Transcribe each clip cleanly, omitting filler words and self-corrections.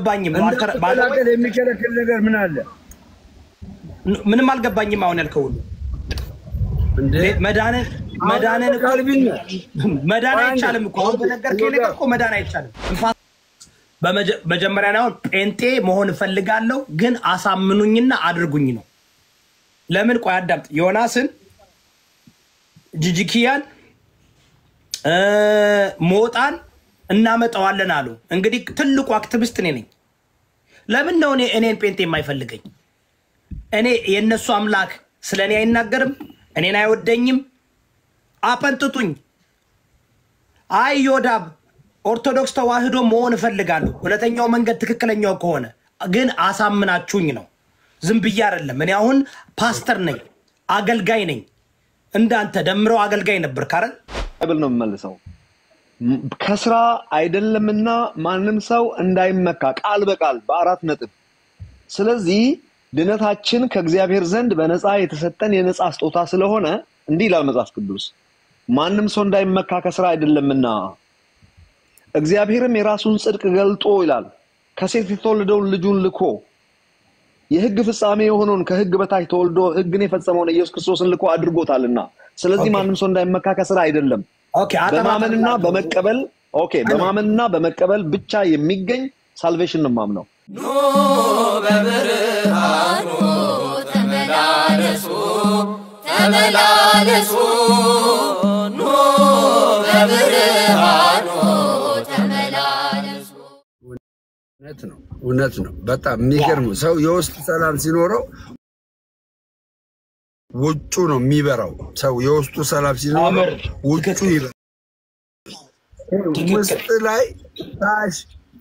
አልገባኝም ባለቀል የሚከለክል ነገር ምን አለ ምንም አልገባኝም አሁን ያልከው እንዴ መዳንን መዳን አይቻልም እኮ አሁን በነገርከኝ ነገር እኮ መዳን አይቻልም በመጀመሪያ ነው ጴንጤ መሆን ፈልጋለሁ ግን አሳምኑኝና አድርጉኝ ነው ለምን ቆይ አዳምጥ ዮናስን ጂጂኪያን ሞጣን እናመጣዋለን አሉ እንግዲህ ትልቁ አክቲቪስት ነኝ ለምን ነው እኔን ጴንጤ የማይፈልገኝ እኔ የነሱ አምላክ ስለኔ አይናገርም እኔን አይወደኝም አፈንጥጡኝ አይ ዮዳብ ኦርቶዶክስ ተዋህዶ መሆን ፈልጋለሁ ሁለተኛው መንገድ ትክክለኛው ከሆነ ግን አሳምናችሁኝ ነው ዝም ብዬ አይደለም እኔ አሁን ፓስተር ነኝ አገልጋይ ነኝ እንዳንተ ደምረው አገልጋይ ነበር ካረን ባይብል ነው መልሰው ከስራ አይደለምና ማንንም ሰው እንዳይመካ ቃል በቃል በአራት ነጥብ ስለዚህ ድነታችን ከእግዚአብሔር ዘንድ በነፃ የተሰጠን የነፃ ስጦታ ስለሆነ እንዲህ ይላል መጽሐፍ ቅዱስ ማንንም ሰው እንዳይመካ ከስራ አይደለምና እግዚአብሔርም የራሱን ጽድቅ ገልጦ ይላል ከሴት የተወለደውን ልጁን ልኮ የሕግ ፍጻሜ የሆነውን ከሕግ በታች ተወልዶ ሕግን የፈጸመውን ኢየሱስ ክርስቶስን ልኮ አድርጎታልና ስለዚህ ማንንም ሰው እንዳይመካ ከስራ አይደለም በማመንና በመቀበል በማመንና በመቀበል ብቻ የሚገኝ ሳልቬሽን ነው ማምነው ኖ በብርሃኑ ተመላለሱ ኖ በብርሃኑ ተመላለሱ እውነት ነው በጣም የሚገርም ሰው የውስጥ ሰላም ሲኖረው ውጩ ነው የሚበራው ሰው የውስጡ ሰላም ሲኖረው ውጩ ይበራል ውስጥ ላይ ታሽ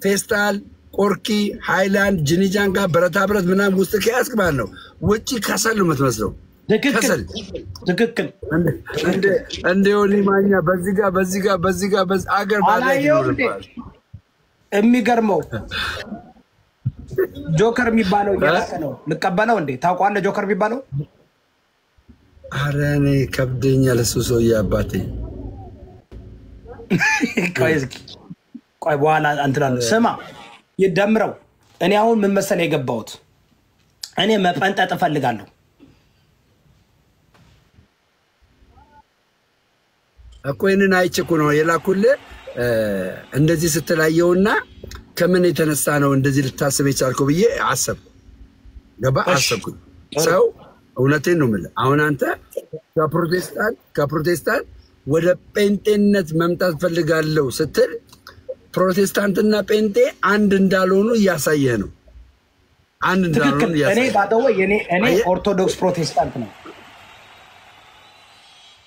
ፌስታል ቆርኪ ሃይላንድ ጂኒጃንጋ ብረታ ብረት ምናምን ውስጥ ከያዝክ ማለት ነው ውጪ ከሰል ነው የምትመስለው ትክክል እንደ ዮኒ ማኛ በዚህ ጋር አገር ባላይ ይኖርባል የሚገርመው ጆከር የሚባለው ያላቀ ነው ልቀበለው እንዴ ታውቃለህ ጆከር የሚባለው አረኔ ከብደኛል እሱ ሰውዬ አባቴ ቆይ በኋላ አንተላል ስማ ይደምረው እኔ አሁን ምን መሰለ የገባሁት እኔ መፈንጠጥ ፈልጋለሁ አቆይነን አይቼኩ ነው የላኩልህ እንደዚህ ስትላየውና ከምን የተነሳ ነው እንደዚህ ልታስብ የቻልከው ብዬ አሰብኩ ገባ አሰብኩ ሰው እውነቴን ነው ማለት አሁን አንተ ከፕሮቴስታንት ወደ ጴንጤነት መምጣት ፈልጋለሁ ስትል ፕሮቴስታንትና ጴንጤ አንድ እንዳልሆኑ ያሳየህ ነው አንድ እንዳልሆኑ ያሳየህ እኔ ባደው እኔ ኦርቶዶክስ ፕሮቴስታንት ነው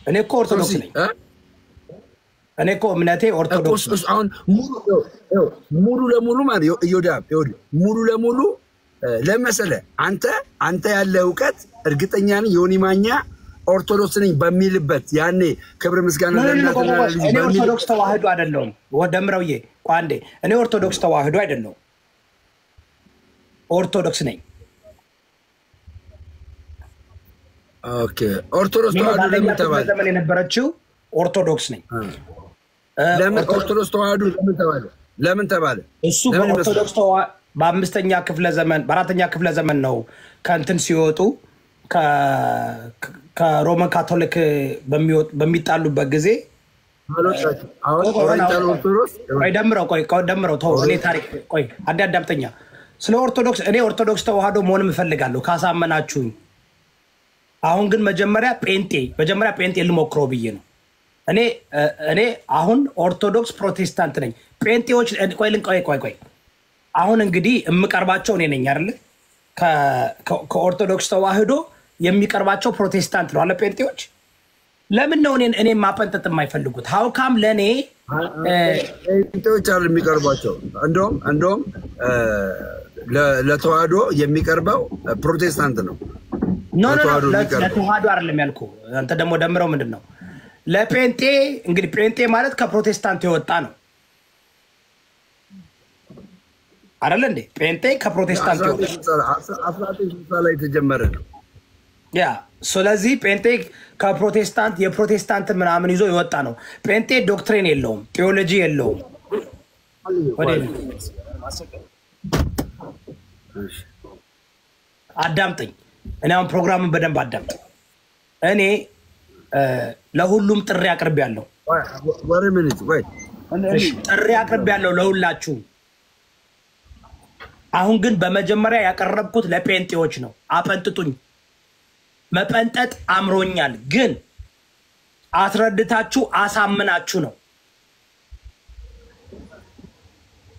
እኔ እኮ ኦርቶዶክስ ነኝ እኔ እኮ እምነቴ ኦርቶዶክስ አሁን ሙሉ ለሙሉ ማለት ይወዳብ ሙሉ ለሙሉ ለምሳሌ አንተ ያለ ዕውቀት እርግጠኛ ነኝ ዮኒ ማኛ ኦርቶዶክስ ነኝ በሚልበት ያኔ ክብር ምስጋና ለእናትና ለልጅ እኔ ኦርቶዶክስ ተዋህዶ አይደለም ወደምረውዬ ቋንዴ እኔ ኦርቶዶክስ ተዋህዶ አይደለም ኦርቶዶክስ ነኝ ኦኬ ኦርቶዶክስ ተዋህዶ ለምን ተባለ ዘመን የነበረችው ኦርቶዶክስ ነኝ ለምን ኦርቶዶክስ ተዋህዶ ለምን ተባለ እሱ በኦርቶዶክስ ተዋህዶ በአምስተኛ ክፍለ ዘመን በአራተኛ ክፍለ ዘመን ነው ከእንትን ሲወጡ ከሮማን ካቶሊክ በሚጣሉበት ጊዜ ደምረው ተው እኔ ታሪክ ቆይ አዳምጠኛ ስለ ኦርቶዶክስ እኔ ኦርቶዶክስ ተዋህዶ መሆንም እፈልጋለሁ ካሳመናችሁኝ አሁን ግን መጀመሪያ ጴንጤ ልሞክረው ብዬ ነው እኔ አሁን ኦርቶዶክስ ፕሮቴስታንት ነኝ ጴንጤዎች ቆይ አሁን እንግዲህ እምቀርባቸው እኔ ነኝ አይደል ከኦርቶዶክስ ተዋህዶ የሚቀርባቸው ፕሮቴስታንት ነው አለ ጴንጤዎች ለምን ነው እኔ ማፈንጠጥ የማይፈልጉት how come ለኔ ጴንጤዎች አሉ የሚቀርባቸው እንደውም ለተዋህዶ የሚቀርበው ፕሮቴስታንት ነው ኖ ለተዋህዶ አይደለም ያልኩ አንተ ደግሞ ደምረው ምንድነው ለጴንጤ እንግዲህ ጴንጤ ማለት ከፕሮቴስታንት የወጣ ነው አይደል እንዴ ጴንጤ ከፕሮቴስታንት ላይ ተጀመረ ነው ያ ስለዚህ ጴንጤ ከፕሮቴስታንት የፕሮቴስታንት ምናምን ይዞ የወጣ ነው ጴንጤ ዶክትሪን የለውም ቴዎሎጂ የለውም አዳምጠኝ። እኔ አሁን ፕሮግራምን በደንብ አዳምጠኝ። እኔ ለሁሉም ጥሪ አቅርቤያለሁ። ጥሪ አቅርቤያለሁ ለሁላችሁ። አሁን ግን በመጀመሪያ ያቀረብኩት ለጴንጤዎች ነው። አፈንጥጡኝ። መፈንጠጥ አምሮኛል፣ ግን አስረድታችሁ አሳምናችሁ ነው።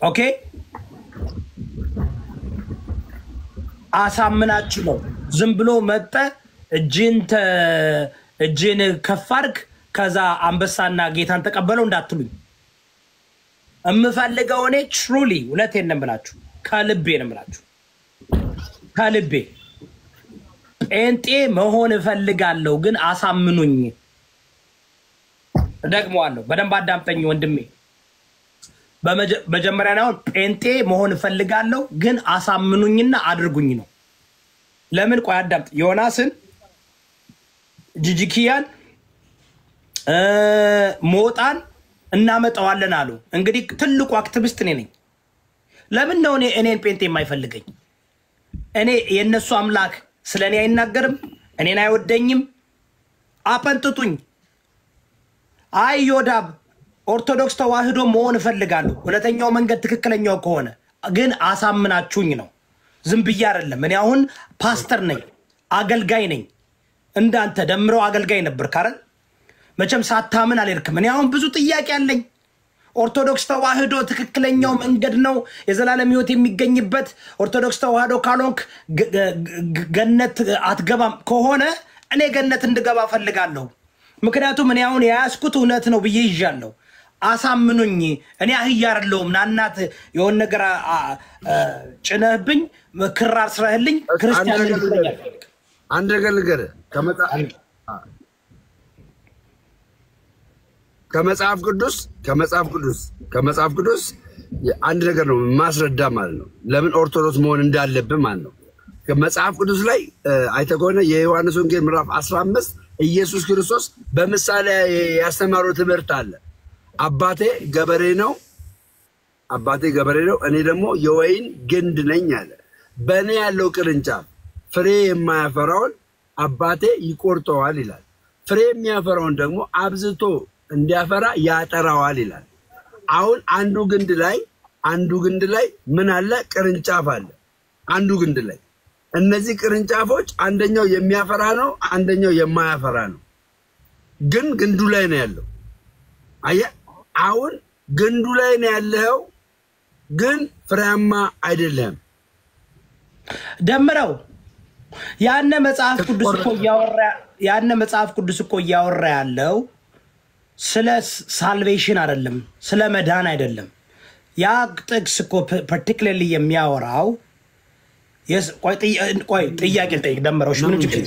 ኦኬ፣ አሳምናችሁ ነው። ዝም ብሎ መጠ እጅን ከፋርክ ከዛ አንበሳና ጌታን ተቀበለው እንዳትሉኝ። እምፈልገው እኔ ትሩሊ ሁለቴን ነው የምላችሁ፣ ከልቤ ነው የምላችሁ፣ ከልቤ ጴንጤ መሆን እፈልጋለሁ፣ ግን አሳምኑኝ። ደግሞዋለሁ፣ በደንብ አዳምጠኝ ወንድሜ። በመጀመሪያ ነው ጴንጤ መሆን እፈልጋለሁ፣ ግን አሳምኑኝና አድርጉኝ ነው። ለምን? ቆይ አዳምጥ። ዮናስን፣ ጂጂኪያን፣ ሞጣን እናመጣዋለን አሉ። እንግዲህ ትልቁ አክቲቪስት እኔ ነኝ። ለምን ነው እኔን ጴንጤ የማይፈልገኝ? እኔ የነሱ አምላክ ስለኔ አይናገርም? እኔን አይወደኝም? አፈንጥጡኝ። አይ ዮዳብ ኦርቶዶክስ ተዋህዶ መሆን እፈልጋለሁ፣ እውነተኛው መንገድ ትክክለኛው ከሆነ ግን አሳምናችሁኝ ነው። ዝም ብዬ አይደለም። እኔ አሁን ፓስተር ነኝ፣ አገልጋይ ነኝ። እንዳንተ ደምረው አገልጋይ ነበር ካረን መቼም ሳታምን አልሄድክም። እኔ አሁን ብዙ ጥያቄ አለኝ። ኦርቶዶክስ ተዋህዶ ትክክለኛው መንገድ ነው የዘላለም ሕይወት የሚገኝበት። ኦርቶዶክስ ተዋህዶ ካልሆንክ ገነት አትገባም ከሆነ እኔ ገነት እንድገባ ፈልጋለሁ። ምክንያቱም እኔ አሁን የያዝኩት እውነት ነው ብዬ ይዣለሁ። አሳምኑኝ። እኔ አህያ አይደለሁም። ናናት የሆነ ነገር ጭነህብኝ ክራር ስራህልኝ ክርስቲያን ልትለኛል። አንድ ነገር ልንገርህ ከመጽሐፍ ቅዱስ አንድ ነገር ነው ማስረዳ ማለት ነው። ለምን ኦርቶዶክስ መሆን እንዳለብን ማለት ነው። ከመጽሐፍ ቅዱስ ላይ አይተህ ከሆነ የዮሐንስ ወንጌል ምዕራፍ 15 ኢየሱስ ክርስቶስ በምሳሌ ያስተማረው ትምህርት አለ። አባቴ ገበሬ ነው፣ እኔ ደግሞ የወይን ግንድ ነኝ አለ። በእኔ ያለው ቅርንጫፍ ፍሬ የማያፈራውን አባቴ ይቆርጠዋል ይላል። ፍሬ የሚያፈራውን ደግሞ አብዝቶ እንዲያፈራ ያጠራዋል ይላል። አሁን አንዱ ግንድ ላይ ምን አለ? ቅርንጫፍ አለ። አንዱ ግንድ ላይ እነዚህ ቅርንጫፎች አንደኛው የሚያፈራ ነው፣ አንደኛው የማያፈራ ነው። ግን ግንዱ ላይ ነው ያለው። አየህ፣ አሁን ግንዱ ላይ ነው ያለው፣ ግን ፍሬያማ አይደለም። ደምረው ያነ መጽሐፍ ቅዱስ እኮ እያወራ ያለው ስለ ሳልቬሽን አይደለም፣ ስለ መዳን አይደለም። ያ ጥቅስ እኮ ፓርቲኩላርሊ የሚያወራው ቆይ ጥያቄ ልጠይቅ ደምረው። ምን ችግር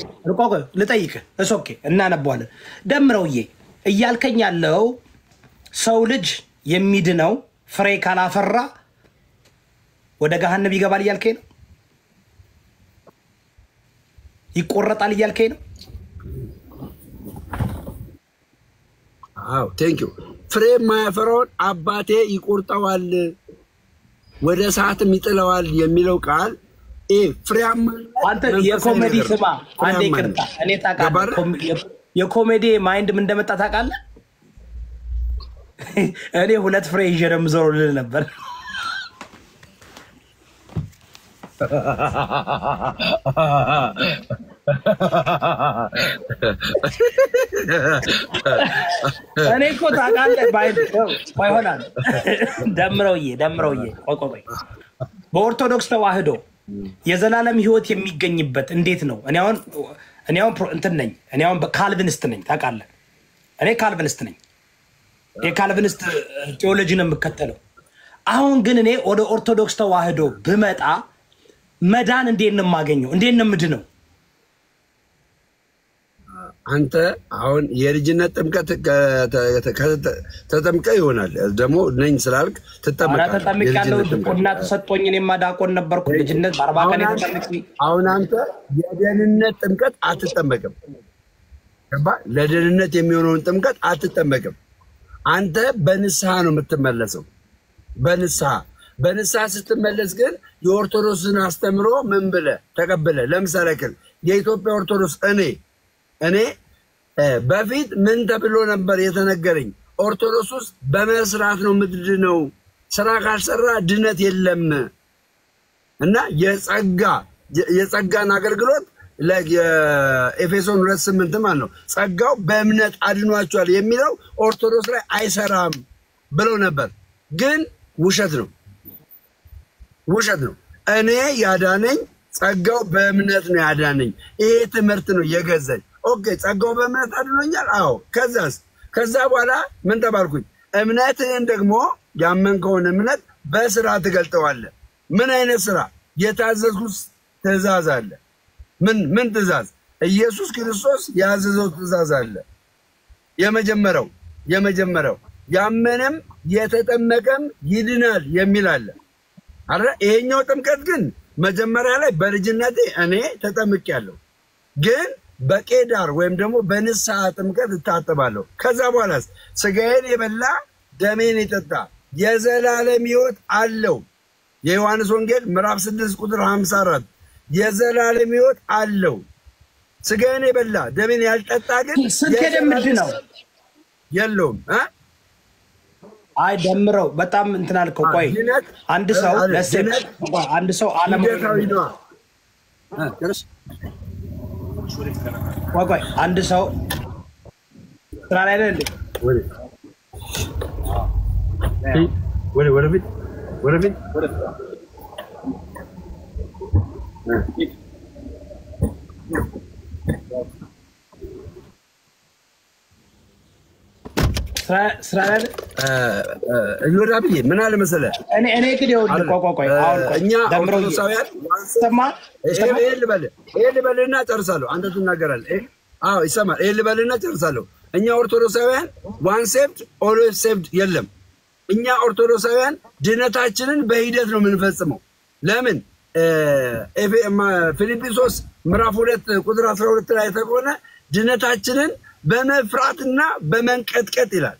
ልጠይቅ? እስ ኦኬ፣ እናነባዋለን። ደምረውዬ እያልከኝ ያለው ሰው ልጅ የሚድነው ፍሬ ካላፈራ ወደ ገሃነም ይገባል እያልከኝ ነው? ይቆረጣል እያልከኝ ነው? አዎ፣ ቴንክ ዩ። ፍሬ የማያፈራውን አባቴ ይቆርጠዋል፣ ወደ እሳትም ይጥለዋል የሚለው ቃል ፍሬያማ። አንተ የኮሜዲ ስማ፣ አንዴ ይቅርታ፣ እኔ ታውቃለህ የኮሜዲ ማይንድ ምን እንደመጣ ታውቃለህ? እኔ 2 ፍሬ ይዤ ነው የምዞረው ልል ነበር። እኔ እኮ ታውቃለህ ባይሆናል ደምረውዬ ቆይ በኦርቶዶክስ ተዋህዶ የዘላለም ሕይወት የሚገኝበት እንዴት ነው? እኔ አሁን እንትን ነኝ። እኔ አሁን ካልቪኒስት ነኝ ታውቃለህ። እኔ ካልቪኒስት ነኝ። የካልቪኒስት ቴዎሎጂ ነው የምከተለው። አሁን ግን እኔ ወደ ኦርቶዶክስ ተዋህዶ ብመጣ መዳን እንዴት ነው የማገኘው? እንዴት ነው የምድነው? አንተ አሁን የልጅነት ጥምቀት ተጠምቀ ይሆናል ደግሞ ነኝ ስላልክ ትጠመቃለህ። ተጠምቄያለሁ፣ ድቁና ተሰጥቶኝ እኔማ ዲያቆን ነበርኩ። ልጅነት በ40 ቀን የተጠመቅኩኝ። አሁን አንተ የደህንነት ጥምቀት አትጠመቅም። ለደህንነት የሚሆነውን ጥምቀት አትጠመቅም። አንተ በንስሐ ነው የምትመለሰው። በንስሐ ስትመለስ ግን የኦርቶዶክስን አስተምሮ ምን ብለህ ተቀበለ? ለምሳሌ የኢትዮጵያ ኦርቶዶክስ እኔ በፊት ምን ተብሎ ነበር የተነገረኝ? ኦርቶዶክስ ውስጥ በመስራት ነው ምድነው፣ ስራ ካልሰራ ድነት የለም እና የጸጋን አገልግሎት ለኤፌሶን 2:8 ማለት ነው ጸጋው በእምነት አድኗቸዋል የሚለው ኦርቶዶክስ ላይ አይሰራም ብለው ነበር። ግን ውሸት ነው። እኔ ያዳነኝ ጸጋው በእምነት ነው ያዳነኝ። ይሄ ትምህርት ነው የገዛኝ። ኦኬ ጸጋው በእምነት አድኖኛል። አዎ ከዛ በኋላ ምን ተባልኩኝ? እምነትህን ደግሞ ያመንከውን እምነት በስራ ትገልጠዋለህ። ምን አይነት ስራ? የታዘዝኩት ትእዛዝ አለ። ምን ትእዛዝ? ኢየሱስ ክርስቶስ ያዘዘው ትእዛዝ አለ። የመጀመሪያው ያመነም የተጠመቀም ይድናል የሚል አለ አይደል? ይሄኛው ጥምቀት ግን መጀመሪያ ላይ በልጅነቴ እኔ ተጠምቄያለሁ፣ ግን በቄዳር ወይም ደግሞ በንስሐ ጥምቀት እታጠባለሁ። ከዛ በኋላስ ስጋዬን የበላ ደሜን የጠጣ የዘላለም ሕይወት አለው። የዮሐንስ ወንጌል ምዕራፍ 6 ቁጥር 54 የዘላለም ሕይወት አለው። ስጋዬን የበላ ደሜን ያልጠጣ ግን ምንድነው የለውም። አይ ደምረው በጣም እንትን አልከው። ቆይ አንድ ሰው ዓለማዊ ነው። ቆይ አንድ ሰው ስራ ላይ አይደል? ወደፊት ስራ ላይ ይወራብኝ ምን አለ መሰለህ? እኔ ግን ይኸውልህ ቆይ አሁን እኛ ኦርቶዶክሳውያን ይሄ ልበልና ጨርሳለሁ። አንተ ትናገራለህ። አዎ ይሰማል። ይሄ ልበልና ጨርሳለሁ። እኛ ኦርቶዶክሳውያን ዋን ሴቭድ ኦልዌይስ ሴቭድ የለም። እኛ ኦርቶዶክሳውያን ድነታችንን በሂደት ነው የምንፈጽመው። ለምን? ፊልጵስዩስ ምዕራፍ 2 ቁጥር 12 ላይ ተቆነ ድነታችንን በመፍራትና በመንቀጥቀጥ ይላል።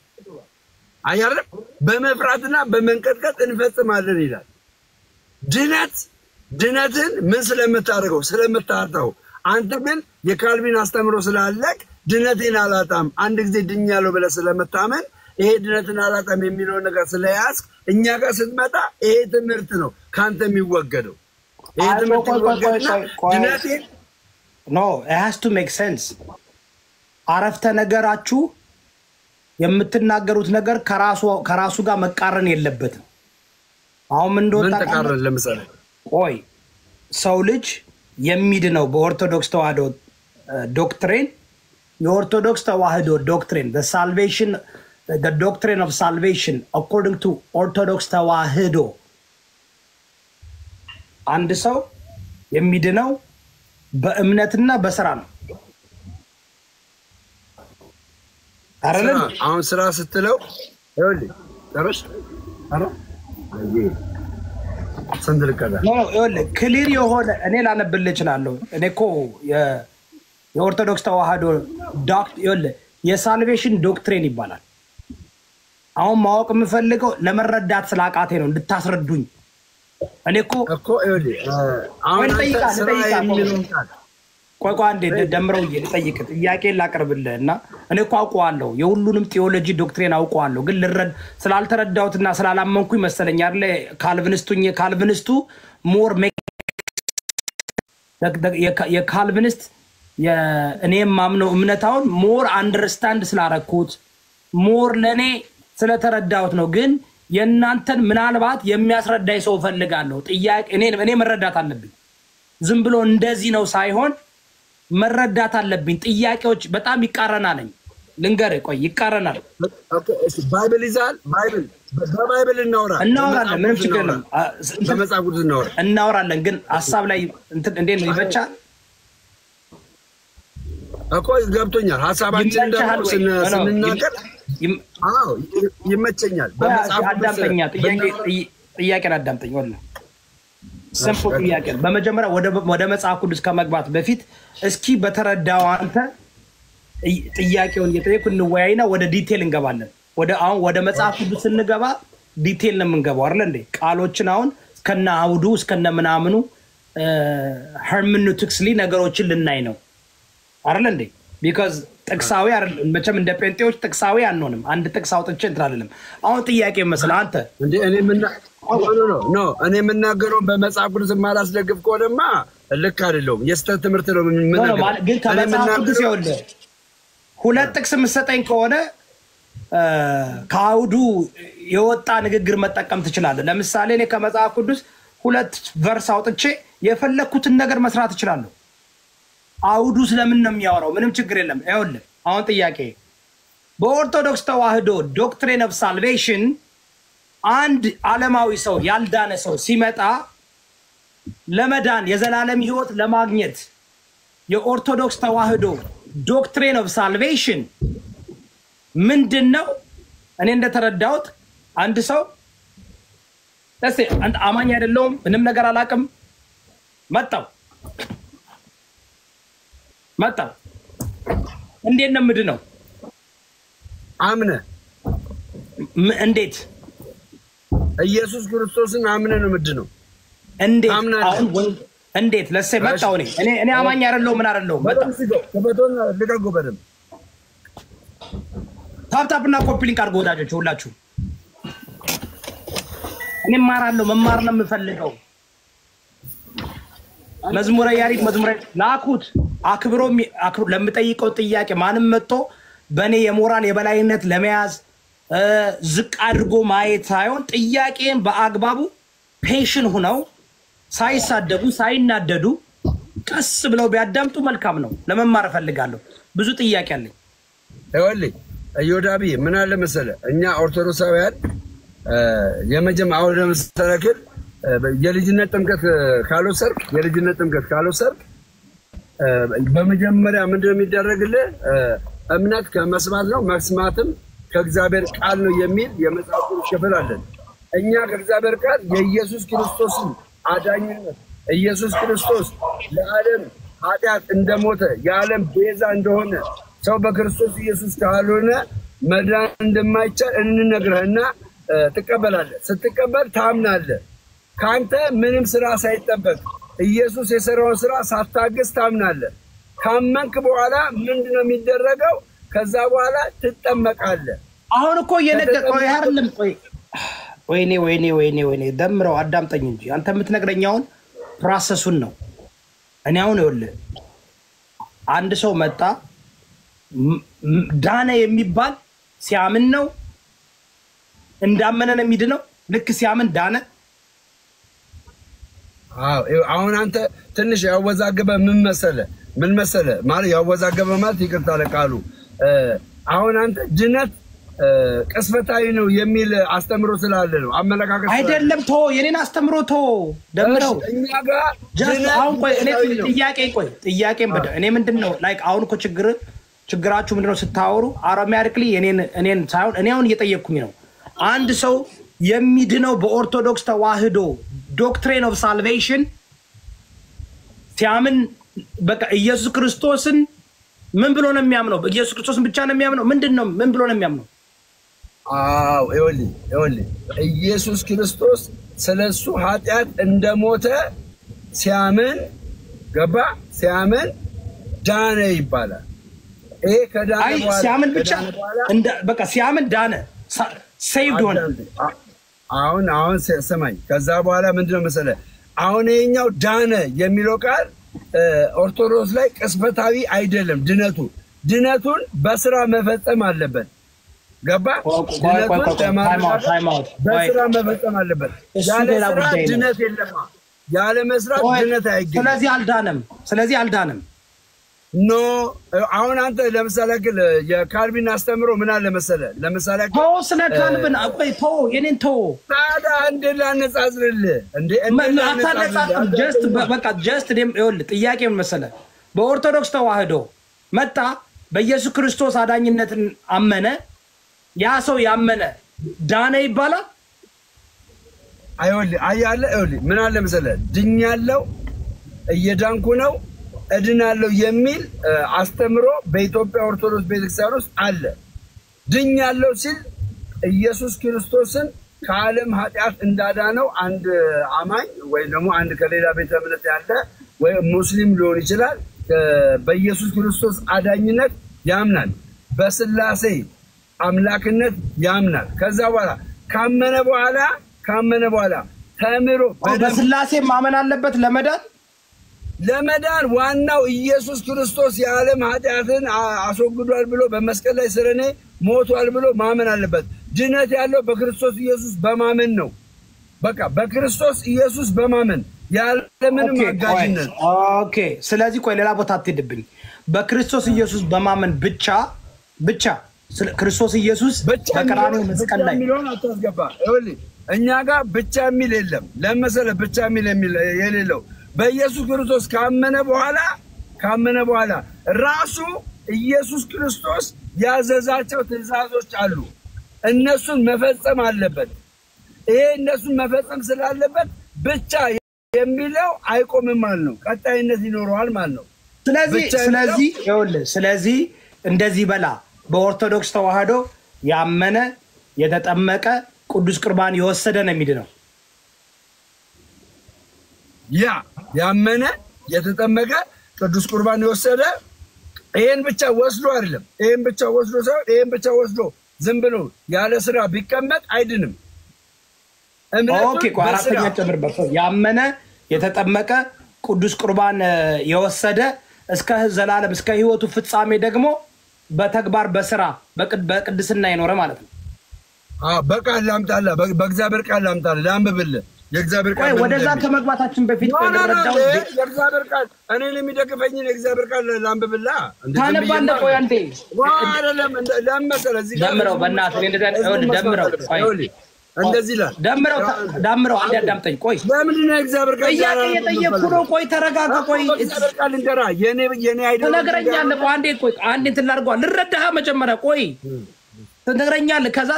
አያለም? በመፍራትና በመንቀጥቀጥ እንፈጽማለን ይላል። ድነትን ምን ስለምታደርገው ስለምታጣው። አንተ ግን የካልቪን አስተምሮ ስላለቅ ድነቴን አላጣም አንድ ጊዜ ድኛለሁ ብለህ ስለምታመን ይሄ ድነትን አላጣም የሚለው ነገር ስለያዝክ እኛ ጋር ስትመጣ ይሄ ትምህርት ነው ካንተ የሚወገደው። ይሄ ትምህርት ድነቴን no it has to make sense። አረፍተ ነገራችሁ የምትናገሩት ነገር ከራሱ ጋር መቃረን የለበትም። አሁን ምን እንደወጣ ተቃረን ለምሳሌ ቆይ ሰው ልጅ የሚድነው በኦርቶዶክስ ተዋህዶ ዶክትሪን የኦርቶዶክስ ተዋህዶ ዶክትሪን the doctrine of salvation according to Orthodox ተዋህዶ አንድ ሰው የሚድነው በእምነትና በስራ ነው። አይደለም? አሁን ስራ ስትለው ይኸውልህ ጨርሽ ሰንደልከዳ ይኸውልህ ክሊር የሆነ እኔ ላነብልህ እችላለሁ። እኔ እኮ የኦርቶዶክስ ተዋህዶ ይኸውልህ የሳልቬሽን ዶክትሪን ይባላል። አሁን ማወቅ የምፈልገው ለመረዳት ስላቃቴ ነው እንድታስረዱኝ። እኔ እኮ ይኸውልህ አሁን ስራ የሚለውን ቃል ቆይ አንዴ ደምረው ልጠይቅ ጥያቄ ላቀርብልህ እና እኔ እኮ አውቀዋለሁ የሁሉንም ቴዎሎጂ ዶክትሪን አውቀዋለሁ፣ ግን ስላልተረዳሁትና ስላላመንኩኝ መሰለኝ አይደል ካልቪኒስቱ ሞር የካልቪኒስት እኔ የማምነው እምነታውን ሞር አንደርስታንድ ስላረኩት ሞር ለኔ ስለተረዳሁት ነው። ግን የእናንተን ምናልባት የሚያስረዳኝ ሰው ፈልጋለሁ። ጥያቄ እኔ መረዳት አለብኝ። ዝም ብሎ እንደዚህ ነው ሳይሆን መረዳት አለብኝ። ጥያቄዎች በጣም ይቃረናል። ልንገርህ ቆይ ይቃረናል። ኦኬ ባይብል ይዛል በባይብል እናወራለን። ምንም ችግር የለም። በመጽሐፍ ቅዱስ እናወራለን። ግን ሐሳብ ላይ እንዴት ነው ይበቻል እኮ ገብቶኛል። ሐሳባችን ደግሞ ስንናገር አዎ ይመቸኛል። በመጽሐፍ ቅዱስ ጥያቄን አዳምጠኝ። ወላሂ ሲምፕል ጥያቄ። በመጀመሪያ ወደ መጽሐፍ ቅዱስ ከመግባት በፊት እስኪ በተረዳው አንተ ጥያቄውን እየጠየቁ እንወያይና ወደ ዲቴል እንገባለን። ወደ መጽሐፍ ቅዱስ ስንገባ ዲቴል ነው የምንገባው አይደል እንዴ? ቃሎችን አሁን እስከነ አውዱ እስከነ ምናምኑ hermeneuticsሊ ነገሮችን ልናይ ነው አይደል እንዴ because ጥቅሳዊ አይደለም መቼም እንደ ጴንጤዎች ጥቅሳዊ አንሆንም አንድ ጥቅስ አውጥቼ እንትን አሁን ጥያቄ መሰለ አንተ እንዴ እኔ የምናገረው በመጽሐፍ ቅዱስ ማላስደግፍ ከሆነማ ልክ አይደለም የስተት ትምህርት ነው የምናገረው ግን ከመጽሐፍ ቅዱስ ይኸውልህ ሁለት ጥቅስ መስጠኝ ከሆነ ካውዱ የወጣ ንግግር መጠቀም ትችላለህ ለምሳሌ እኔ ከመጽሐፍ ቅዱስ ሁለት ቨርስ አውጥቼ የፈለኩትን ነገር መስራት እችላለሁ አውዱ ስለምን ነው የሚያወራው ምንም ችግር የለም ይኸውልህ አሁን ጥያቄ በኦርቶዶክስ ተዋህዶ ዶክትሪን ኦፍ ሳልቬሽን አንድ ዓለማዊ ሰው ያልዳነ ሰው ሲመጣ ለመዳን የዘላለም ህይወት ለማግኘት የኦርቶዶክስ ተዋህዶ ዶክትሪን ኦፍ ሳልቬሽን ምንድነው እኔ እንደተረዳሁት አንድ ሰው ለሴ አንድ አማኝ አይደለም ምንም ነገር አላቅም መጣው እንዴት ነው ምንድነው አምነ እንዴት ኢየሱስ ክርስቶስን አምነ ነው ምንድነው እንዴት ለሴ መጣው እኔ አማኝ አይደለም ምን አይደለም መጣው ከበቶን ልቀጎበደም ታፕታፕና ኮፒሊንግ አድርጎ ወዳጆች ሁላችሁ እኔ ማራለሁ መማር ነው የምፈልገው መዝሙረ ያሪት መዝሙረ ላኩት አክብሮ ለምጠይቀው ጥያቄ ማንም መጥቶ በኔ የሞራል የበላይነት ለመያዝ ዝቅ አድርጎ ማየት ሳይሆን ጥያቄን በአግባቡ ፔሽን ሆነው ሳይሳደቡ ሳይናደዱ ቀስ ብለው ቢያዳምጡ መልካም ነው ለመማር ፈልጋለሁ ብዙ ጥያቄ አለኝ አይወልይ አዮዳቢ ምን አለ መሰለ እኛ ኦርቶዶክሳውያን የመጀመሪያው ለምስተረክል የልጅነት ጥምቀት ካልወሰርክ በመጀመሪያ ምንድነው የሚደረግልህ እምነት ከመስማት ነው መስማትም ከእግዚአብሔር ቃል ነው የሚል የመጽሐፍ ቅዱስ ክፍል አለን እኛ ከእግዚአብሔር ቃል የኢየሱስ ክርስቶስን አዳኝነት ኢየሱስ ክርስቶስ ለዓለም ኃጢአት እንደሞተ የዓለም ቤዛ እንደሆነ ሰው በክርስቶስ ኢየሱስ ካልሆነ መዳን እንደማይቻል እንነግርህና ትቀበላለህ ስትቀበል ታምናለህ ካንተ ምንም ስራ ሳይጠበቅ ኢየሱስ የሰራውን ስራ ሳታገስ ታምናለህ ካመንክ በኋላ ምንድነው የሚደረገው ከዛ በኋላ ትጠመቃለህ አሁን እኮ የነገርኩህ አይደለም ወይኔ ደምረው አዳምጠኝ እንጂ አንተ የምትነግረኛውን ፕሮሰሱን ነው እኔ አሁን ይኸውልህ አንድ ሰው መጣ ዳነ የሚባል ሲያምን ነው እንዳመነ ነው የሚድነው ልክ ሲያምን ዳነ አሁን አንተ ትንሽ ያወዛገበ ምን መሰለ ማለት ያወዛገበ ማለት ይቅርታ ለቃሉ አሁን አንተ ድነት ቅስፈታዊ ነው የሚል አስተምሮ ስላለ ነው አመለካከት አይደለም የኔን አስተምሮ ደምረው እኛ ጋር አሁን ቆይ እኔ ጥያቄን በደ እኔ ምንድነው ላይክ አሁን እኮ ችግራችሁ ምንድነው ስታወሩ አራማሪክሊ እኔን ሳይሆን እኔ አሁን እየጠየቅኩኝ ነው አንድ ሰው የሚድነው በኦርቶዶክስ ተዋህዶ ዶክትሪን ኦፍ ሳልቬሽን ሲያምን በቃ ኢየሱስ ክርስቶስን ምን ብሎ ነው የሚያምነው ኢየሱስ ክርስቶስን ብቻ ነው የሚያምነው ምንድነው ምን ብሎ ነው የሚያምነው ይኸውልህ ኢየሱስ ክርስቶስ ስለሱ ኃጢአት እንደሞተ ሲያምን ዳነ ይባላል ይሄ ከዳነ በኋላ ሲያምን ብቻ በቃ ሲያምን ዳነ saved ሆነ አሁን ሰማኝ ከዛ በኋላ ምንድነው መሰለ አሁን የኛው ዳነ የሚለው ቃል ኦርቶዶክስ ላይ ቅስፈታዊ አይደለም ድነቱን በስራ መፈጸም አለበት ገባ በስራ መፈጸም አለበት ያለ መስራት ድነት አይገኝም ስለዚህ አልዳነም ኖ አሁን አንተ ለምሳሌ የካልቪን አስተምሮ ምን አለ መሰለ ለምሳሌ ስለ ካልቪን የኔን ታዲያ እንደ ላነጻጽርልህ ጀስት ጥያቄ ምን መሰለ በኦርቶዶክስ ተዋህዶ መጣ በኢየሱስ ክርስቶስ አዳኝነትን አመነ ያ ሰው ያመነ ዳነ ይባላል አይወልህ ምን አለ መሰለ ድኛለው እየዳንኩ ነው እድናለው የሚል አስተምሮ በኢትዮጵያ ኦርቶዶክስ ቤተክርስቲያን ውስጥ አለ ድኛለው ሲል ኢየሱስ ክርስቶስን ከዓለም ኃጢአት እንዳዳነው አንድ አማኝ ወይ ደግሞ አንድ ከሌላ ቤተ እምነት ያለ ወይ ሙስሊም ሊሆን ይችላል በኢየሱስ ክርስቶስ አዳኝነት ያምናል በስላሴ አምላክነት ያምናል ከዛ በኋላ ካመነ በኋላ ተምሮ በስላሴ ማመን አለበት ለመዳን ዋናው ኢየሱስ ክርስቶስ የዓለም ኃጢአትን አስወግዷል ብሎ በመስቀል ላይ ስለኔ ሞቷል ብሎ ማመን አለበት ድነት ያለው በክርስቶስ ኢየሱስ በማመን ነው በቃ በክርስቶስ ኢየሱስ በማመን ያለምንም አጋዥነት ኦኬ ስለዚህ ቆይ ሌላ ቦታ አትሄድብኝ በክርስቶስ ኢየሱስ በማመን ብቻ ክርስቶስ ኢየሱስ በቀራንዮ መስቀል ላይ ሚሊዮን አታስገባ ይኸውልህ እኛ ጋር ብቻ የሚል የለም ለምሳሌ ብቻ የሚል የሌለው በኢየሱስ ክርስቶስ ካመነ በኋላ ራሱ ኢየሱስ ክርስቶስ ያዘዛቸው ትእዛዞች አሉ እነሱን መፈጸም አለበት ይሄ እነሱን መፈጸም ስላለበት ብቻ የሚለው አይቆምም ማለት ነው ቀጣይነት ይኖረዋል ማለት ነው ስለዚህ እንደዚህ በላ በኦርቶዶክስ ተዋህዶ ያመነ የተጠመቀ ቅዱስ ቁርባን የወሰደ ነው የሚድነው ያመነ የተጠመቀ ቅዱስ ቁርባን የወሰደ ይሄን ብቻ ወስዶ አይደለም ይሄን ብቻ ወስዶ ዝም ብሎ ያለ ስራ ቢቀመጥ አይድንም ኦኬ አራተኛ ጨምርበት ያመነ የተጠመቀ ቅዱስ ቁርባን የወሰደ እስከ ዘላለም እስከ ህይወቱ ፍጻሜ ደግሞ በተግባር በስራ በቅድስና ይኖር ማለት ነው በቃል ላምጣላ በእግዚአብሔር ቃል ላምጣላ ላምብልህ የእግዚአብሔር ቃል ወደዛ ከመግባታችን በፊት ተደረጃው የእግዚአብሔር ቃል እኔ ለሚደግፈኝ የእግዚአብሔር ቃል ላምብብላ ታነባለ ቆይ አንዴ አይደለም ለምሰለ እዚህ ደምረው በእናትህ እንደዚህ ይላል ደምረው አንዴ አዳምጠኝ ቆይ ለምን ነው እግዚአብሔር ቃል እየጠየቅኩ ነው ቆይ ተረጋጋ ቆይ እግዚአብሔር ቃል እንደራ የኔ አይደለም ተነግረኛለህ አንዴ እንትን ላድርገዋል ልረዳህ መጀመሪያ ቆይ ተነግረኛለህ ከዛ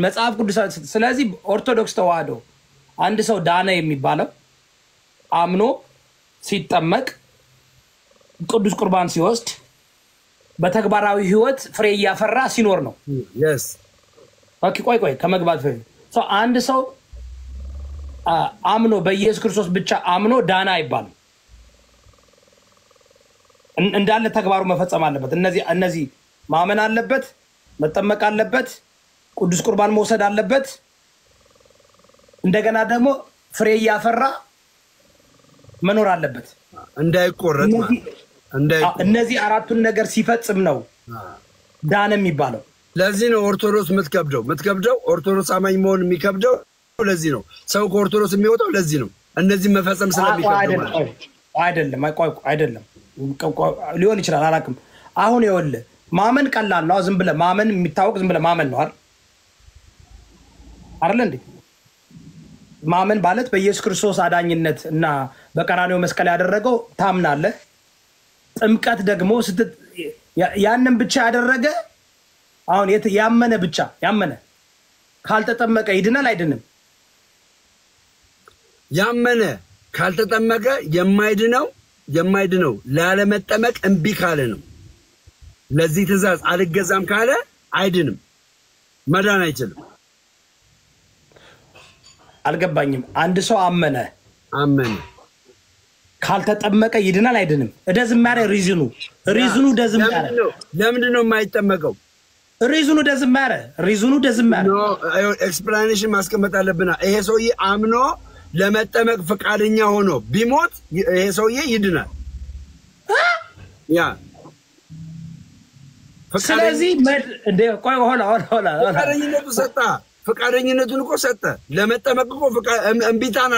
መጽሐፍ ቅዱስ ስለዚህ ኦርቶዶክስ ተዋህዶ አንድ ሰው ዳነ የሚባለው አምኖ ሲጠመቅ ቅዱስ ቁርባን ሲወስድ በተግባራዊ ህይወት ፍሬ ያፈራ ሲኖር ነው ኦኬ ቆይ ከመግባት በፊት አንድ ሰው አምኖ በኢየሱስ ክርስቶስ ብቻ አምኖ ዳና አይባልም እንዳለ ተግባሩ መፈጸም አለበት እነዚህ ማመን አለበት መጠመቅ አለበት ቅዱስ ቁርባን መውሰድ አለበት እንደገና ደግሞ ፍሬ ያፈራ መኖር አለበት እንዳይቆረጥ እነዚህ አራቱን ነገር ሲፈጽም ነው ዳነ የሚባለው ለዚህ ነው ኦርቶዶክስ ምትከብደው ኦርቶዶክስ አማኝ መሆን የሚከብደው ለዚህ ነው ሰው ከኦርቶዶክስ የሚወጣው ለዚህ ነው እነዚህ መፈጸም ስለሚከብደው አይደለም ሊሆን ይችላል አላውቅም አሁን ይኸውልህ ማመን ቀላል ነው ዝም ብለህ ማመን የሚታወቅ ዝም ብለህ ማመን ነው አይደል እንዴ ማመን ማለት በኢየሱስ ክርስቶስ አዳኝነት እና በቀራንዮ መስቀል ያደረገው ታምናለህ ጥምቀት ደግሞ ያንን ብቻ ያደረገ አሁን ያመነ ብቻ ያመነ ካልተጠመቀ ይድናል አይድንም ያመነ ካልተጠመቀ የማይድነው ላለመጠመቅ እንቢ ካለ ነው ለዚህ ትእዛዝ አልገዛም ካለ አይድንም መዳን አይችልም አልገባኝም አንድ ሰው አመነ ካልተጠመቀ ይድናል አይድንም እደዝም ማረ ሪዝኑ ደዝም ማረ ለምንድን ነው የማይጠመቀው ሪዝኑ ደዝም ማረ ኖ ኤክስፕላኔሽን ማስቀመጥ አለብና ይሄ ሰውዬ አምኖ ለመጠመቅ ፈቃደኛ ሆኖ ቢሞት ይሄ ሰውዬ ይድናል ስለዚህ እንደ ቆይ ሆላ ፈቃደኝነቱን እኮ ሰጠ ለመጠመቅ እኮ እንቢታን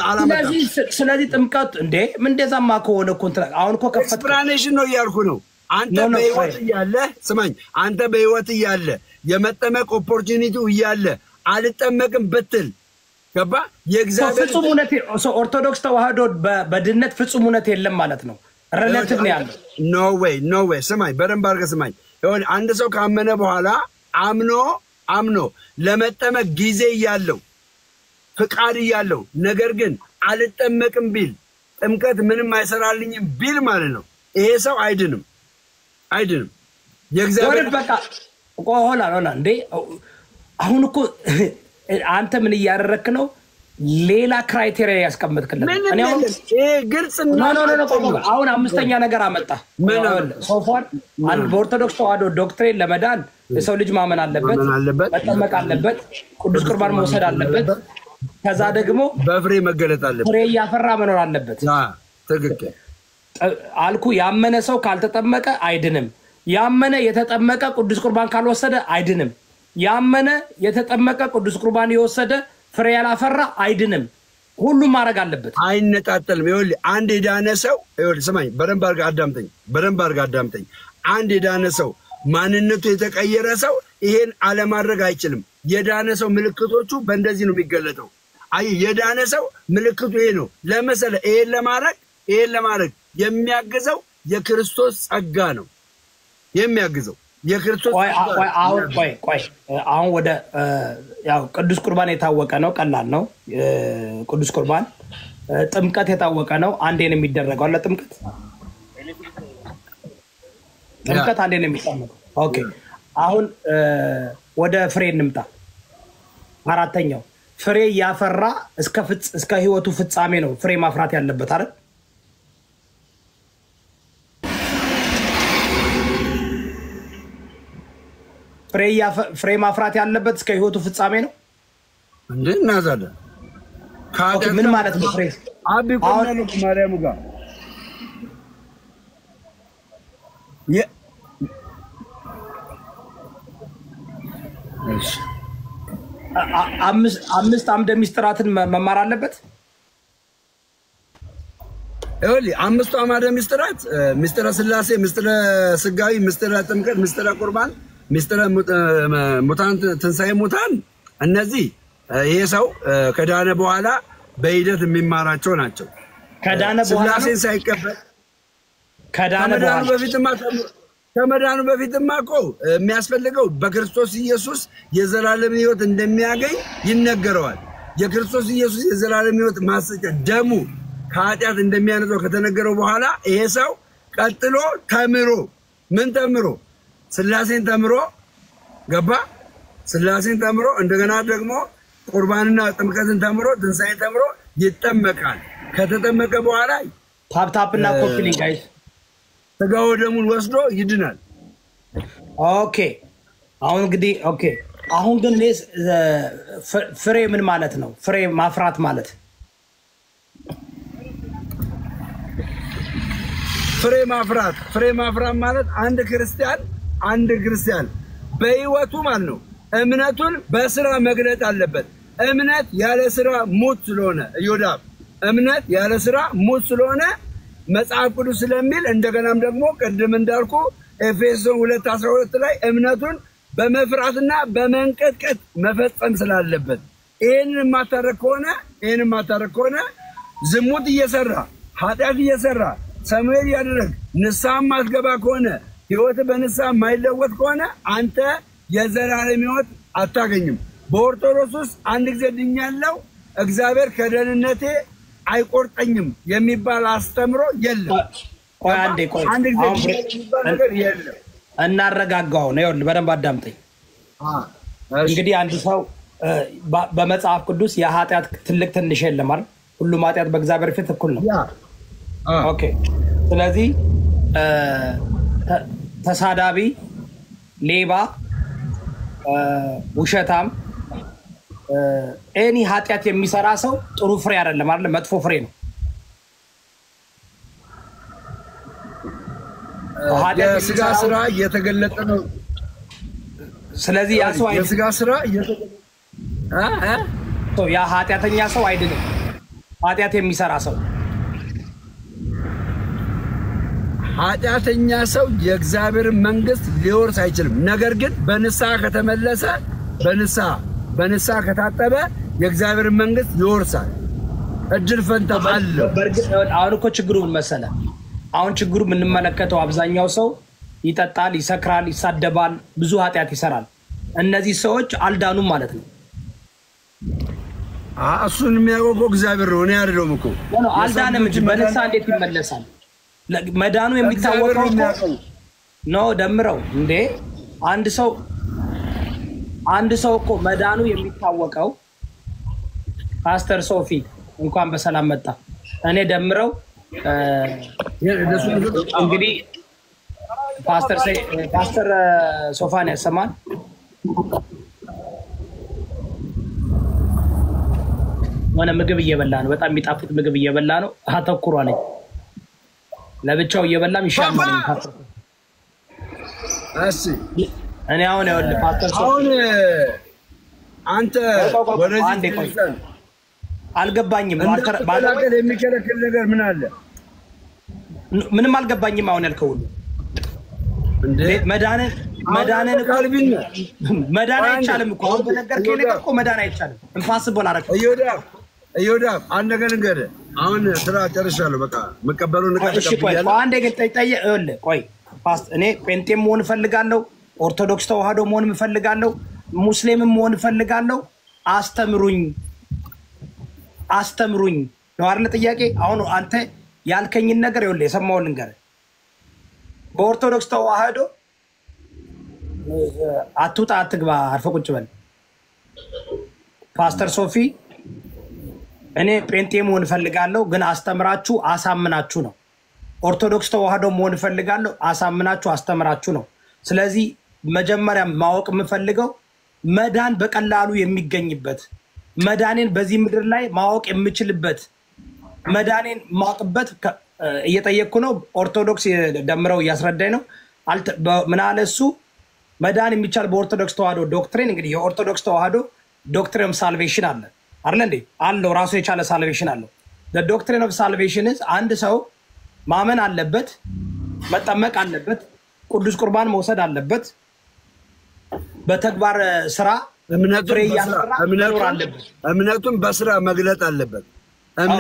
አላመጣም ስለዚህ ጥምቀት እንደ ምን እንደዛማ ከሆነ ኮንትራክት አሁን እኮ ከፈተ ኤክስፕላኔሽን ነው ያልኩ ነው አንተ በህይወት እያለ ስማኝ አንተ በህይወት እያለ የመጠመቅ ኦፖርቹኒቲው እያለ አልጠመቅም ብትል ገባ የእግዚአብሔር ፍጹም እውነት ኦርቶዶክስ ተዋህዶ በድነት ፍጹም እውነት የለም ማለት ነው ሪሌቲቭ ነው ያለው ኖ ዌይ ስማኝ በደንብ አድርገህ ስማኝ አንድ ሰው ካመነ በኋላ አምኖ ለመጠመቅ ጊዜ ያለው ፍቃድ ያለው ነገር ግን አልጠመቅም ቢል ጥምቀት ምንም አይሰራልኝም ቢል ማለት ነው ይሄ ሰው አይድንም የእግዚአብሔር በቃ ሆላ እንዴ አሁን እኮ አንተ ምን እያደረክ ነው? ሌላ ክራይቴሪያ ያስቀምጥክለት እኔ ግልጽ አሁን አምስተኛ ነገር አመጣ። ሶፋን አንድ በኦርቶዶክስ ተዋህዶ ዶክትሪን ለመዳን የሰው ልጅ ማመን አለበት፣ መጠመቅ አለበት፣ ቅዱስ ቁርባን መውሰድ አለበት፣ ከዛ ደግሞ በፍሬ መገለጥ አለበት፣ ፍሬ ያፈራ መኖር አለበት። ትክክል አልኩ። ያመነ ሰው ካልተጠመቀ አይድንም። ያመነ የተጠመቀ ቅዱስ ቁርባን ካልወሰደ አይድንም። ያመነ የተጠመቀ ቅዱስ ቁርባን የወሰደ ፍሬ ያላፈራ አይድንም። ሁሉም ማድረግ አለበት። አይነጣጠልም። ይኸውልህ አንድ የዳነ ሰው ይኸውልህ ስማኝ፣ በደንብ አድርገህ አዳምጠኝ። አንድ የዳነ ሰው ማንነቱ የተቀየረ ሰው ይሄን አለማድረግ አይችልም። የዳነ ሰው ምልክቶቹ በእንደዚህ ነው የሚገለጠው። አይ የዳነ ሰው ምልክቱ ይሄ ነው። ለምሳሌ ይሄን ለማድረግ የሚያግዘው የክርስቶስ ጸጋ ነው የሚያግዘው የክርስቶስ አሁን ወደ ያው ቅዱስ ቁርባን የታወቀ ነው፣ ቀላል ነው። ቅዱስ ቁርባን ጥምቀት የታወቀ ነው። አንዴ ነው የሚደረገው አለ ጥምቀት አንዴ ነው የሚጠመቀው። ኦኬ አሁን ወደ ፍሬ እንምጣ። አራተኛው ፍሬ ያፈራ እስከ ህይወቱ ፍጻሜ ነው ፍሬ ማፍራት ያለበት አይደል? ፍሬ ማፍራት ያለበት እስከ ህይወቱ ፍጻሜ ነው እንዴ? እናዛለ ምን ማለት ነው? ፍሬ አቢ ቆነ ነው ማርያም ጋር አምስት አምደ ሚስጥራትን መማር አለበት። እውሊ አምስቱ አምደ ሚስጥራት ሚስጥረ ሥላሴ፣ ሚስጥረ ሥጋዊ፣ ሚስጥረ ጥምቀት፣ ሚስጥረ ቁርባን፣ ሚስጥረ ሙታን ትንሣኤ ሙታን እነዚህ ይሄ ሰው ከዳነ በኋላ በሂደት የሚማራቸው ናቸው። ከዳነ በኋላ ሥላሴን ሳይቀበል ከመዳኑ በፊትማ እኮ የሚያስፈልገው በክርስቶስ ኢየሱስ የዘላለም ሕይወት እንደሚያገኝ ይነገረዋል። የክርስቶስ ኢየሱስ የዘላለም ሕይወት ማሰጫ ደሙ ከኃጢአት እንደሚያነጻው ከተነገረው በኋላ ይሄ ሰው ቀጥሎ ተምሮ ምን ተምሮ ሥላሴን ተምሮ ገባ። ሥላሴን ተምሮ እንደገና ደግሞ ቁርባንና ጥምቀትን ተምሮ ትንሣኤን ተምሮ ይጠመቃል። ከተጠመቀ በኋላ ታፕታፕና ኮፒሊንግ ጋይስ ስጋው ደሙን ወስዶ ይድናል። ኦኬ አሁን እንግዲህ አሁን ግን ፍሬ ምን ማለት ነው? ፍሬ ማፍራት ማለት ፍሬ ማፍራት ማለት አንድ ክርስቲያን በህይወቱ ማለት ነው እምነቱን በስራ መግለጥ አለበት። እምነት ያለ ስራ ሞት ስለሆነ ይወዳል። እምነት ያለ ስራ ሞት ስለሆነ መጽሐፍ ቅዱስ ስለሚል እንደገናም ደግሞ ቀደም እንዳልኩ ኤፌሶን 2:12 ላይ እምነቱን በመፍራትና በመንቀጥቀጥ መፈጸም ስላለበት ይሄንን ማታረክ ከሆነ ዝሙት እየሰራ ኃጢአት እየሰራ ሰሙኤል ያደረግ ንስሐ ማትገባ ከሆነ ህይወት በንስሐ ማይለወጥ ከሆነ አንተ የዘላለም ህይወት አታገኝም። በኦርቶዶክስ ውስጥ አንድ ጊዜ ድኛለሁ እግዚአብሔር ከደህንነቴ አይቆርጠኝም የሚባል አስተምሮ የለም። አንድ ጊዜ ነገር የለም። እናረጋጋው ነው። ይኸውልህ በደንብ አዳምጠኝ። እንግዲህ አንድ ሰው በመጽሐፍ ቅዱስ የኃጢአት ትልቅ ትንሽ የለም አይደል? ሁሉም ኃጢአት በእግዚአብሔር ፊት እኩል ነው። ኦኬ ስለዚህ ተሳዳቢ፣ ሌባ፣ ውሸታም ኤኒ ኃጢአት የሚሰራ ሰው ጥሩ ፍሬ አይደለም አይደል? መጥፎ ፍሬ ነው። የስጋ ስራ እየተገለጠ ነው። ስለዚህ ያ ሰው የስጋ ስራ ያ ኃጢአተኛ ሰው አይደለም። ኃጢአት የሚሰራ ሰው ኃጢአተኛ ሰው የእግዚአብሔር መንግስት ሊወርስ አይችልም። ነገር ግን በንስሐ ከተመለሰ በንስሐ ከታጠበ የእግዚአብሔር መንግስት ይወርሳል። እድል ፈንታ አለው። አሁን እኮ ችግሩ ምን መሰለህ? አሁን ችግሩ የምንመለከተው አብዛኛው ሰው ይጠጣል፣ ይሰክራል፣ ይሳደባል፣ ብዙ ኃጢአት ይሰራል። እነዚህ ሰዎች አልዳኑም ማለት ነው። እሱን የሚያውቀው እግዚአብሔር ነው። እኔ አይደለሁም እኮ አልዳንም እንጂ በንስሐ እንዴት ይመለሳል? መዳኑ የሚታወቀው ነው። ደምረው እንዴ አንድ ሰው አንድ ሰው እኮ መዳኑ የሚታወቀው ፓስተር ሶፊ እንኳን በሰላም መጣ። እኔ ደምረው እንግዲህ ፓስተር ሶፋን ያሰማል። ወነ ምግብ እየበላ ነው። በጣም የሚጣፍጥ ምግብ እየበላ ነው። አተኩሯ ነኝ ለብቻው እየበላም ይሻላል። እሺ እኔ አሁን ያወል ፓስተር አሁን አንተ ወደዚህ አልገባኝም። ባላቀል የሚከለክል ነገር ምን አለ? ምንም አልገባኝም። አሁን ያልከው እንዴ መዳንን መዳን አይቻልም እኮ አሁን በነገርከኝ ነገር እኮ መዳን አይቻልም። ኢምፖሲብል አረክ እዮዳብ አንድ ነገር ንገረህ። አሁን ስራ ጨርሻለሁ። በቃ መቀበሉ ነገር ተቀበያለሁ። አንዴ ግን ቆይ ፓስት እኔ ጴንጤም መሆን እፈልጋለሁ፣ ኦርቶዶክስ ተዋህዶ መሆን እፈልጋለሁ፣ ሙስሊምም መሆን እፈልጋለሁ። አስተምሩኝ ነው አይደል ጥያቄ? አሁን አንተ ያልከኝን ነገር ይኸውልህ የሰማውን ልንገርህ። በኦርቶዶክስ ተዋህዶ አትውጣ አትግባ አርፈህ ቁጭ በል። ፓስተር ሶፊ እኔ ጴንጤ መሆን እፈልጋለሁ ግን አስተምራችሁ አሳምናችሁ ነው። ኦርቶዶክስ ተዋህዶ መሆን እፈልጋለሁ አሳምናችሁ አስተምራችሁ ነው። ስለዚህ መጀመሪያ ማወቅ የምፈልገው መዳን በቀላሉ የሚገኝበት መዳኔን በዚህ ምድር ላይ ማወቅ የምችልበት መዳኔን ማወቅበት እየጠየቅኩ ነው። ኦርቶዶክስ ደምረው እያስረዳኝ ነው። ምን አለ እሱ? መዳን የሚቻል በኦርቶዶክስ ተዋህዶ ዶክትሪን። እንግዲህ የኦርቶዶክስ ተዋህዶ ዶክትሪን ኦፍ ሳልቬሽን አለ አይደል እንዴ? አለው ራሱ የቻለ ሳልቬሽን አለው። ዶክትሪን ኦፍ ሳልቬሽን አንድ ሰው ማመን አለበት፣ መጠመቅ አለበት፣ ቅዱስ ቁርባን መውሰድ አለበት፣ በተግባር ስራ እምነቱን በስራ መግለጥ አለበት።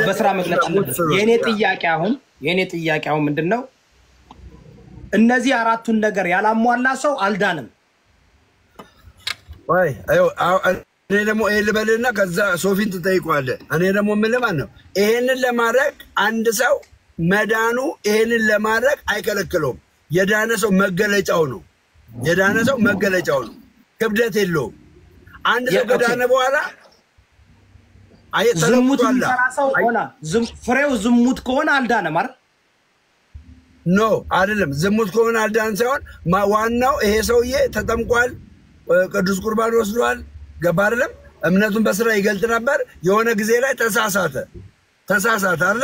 በስራ መግለጥ አለበት። የኔ ጥያቄ አሁን ምንድነው? እነዚህ አራቱን ነገር ያላሟላ ሰው አልዳንም። ወይ እኔ ደግሞ ይሄን ልበልና ከዛ ሶፊን ትጠይቀዋለህ። እኔ ደግሞ የምልህ ማለት ነው ይሄንን ለማድረግ አንድ ሰው መዳኑ ይሄንን ለማድረግ አይከለክለውም። የዳነ ሰው መገለጫው ነው። ክብደት የለውም። አንድ ሰው ከዳነ በኋላ ዝሙት የሚሰራ ሰው ሆና ፍሬው ዝሙት ከሆነ አልዳነም አይደል? ኖ አይደለም። ዝሙት ከሆነ አልዳነም ሳይሆን ዋናው ይሄ ሰውዬ ተጠምቋል፣ ቅዱስ ቁርባን ወስዷል። ገባ አይደለም? እምነቱን በስራ ይገልጥ ነበር። የሆነ ጊዜ ላይ ተሳሳተ አይደል?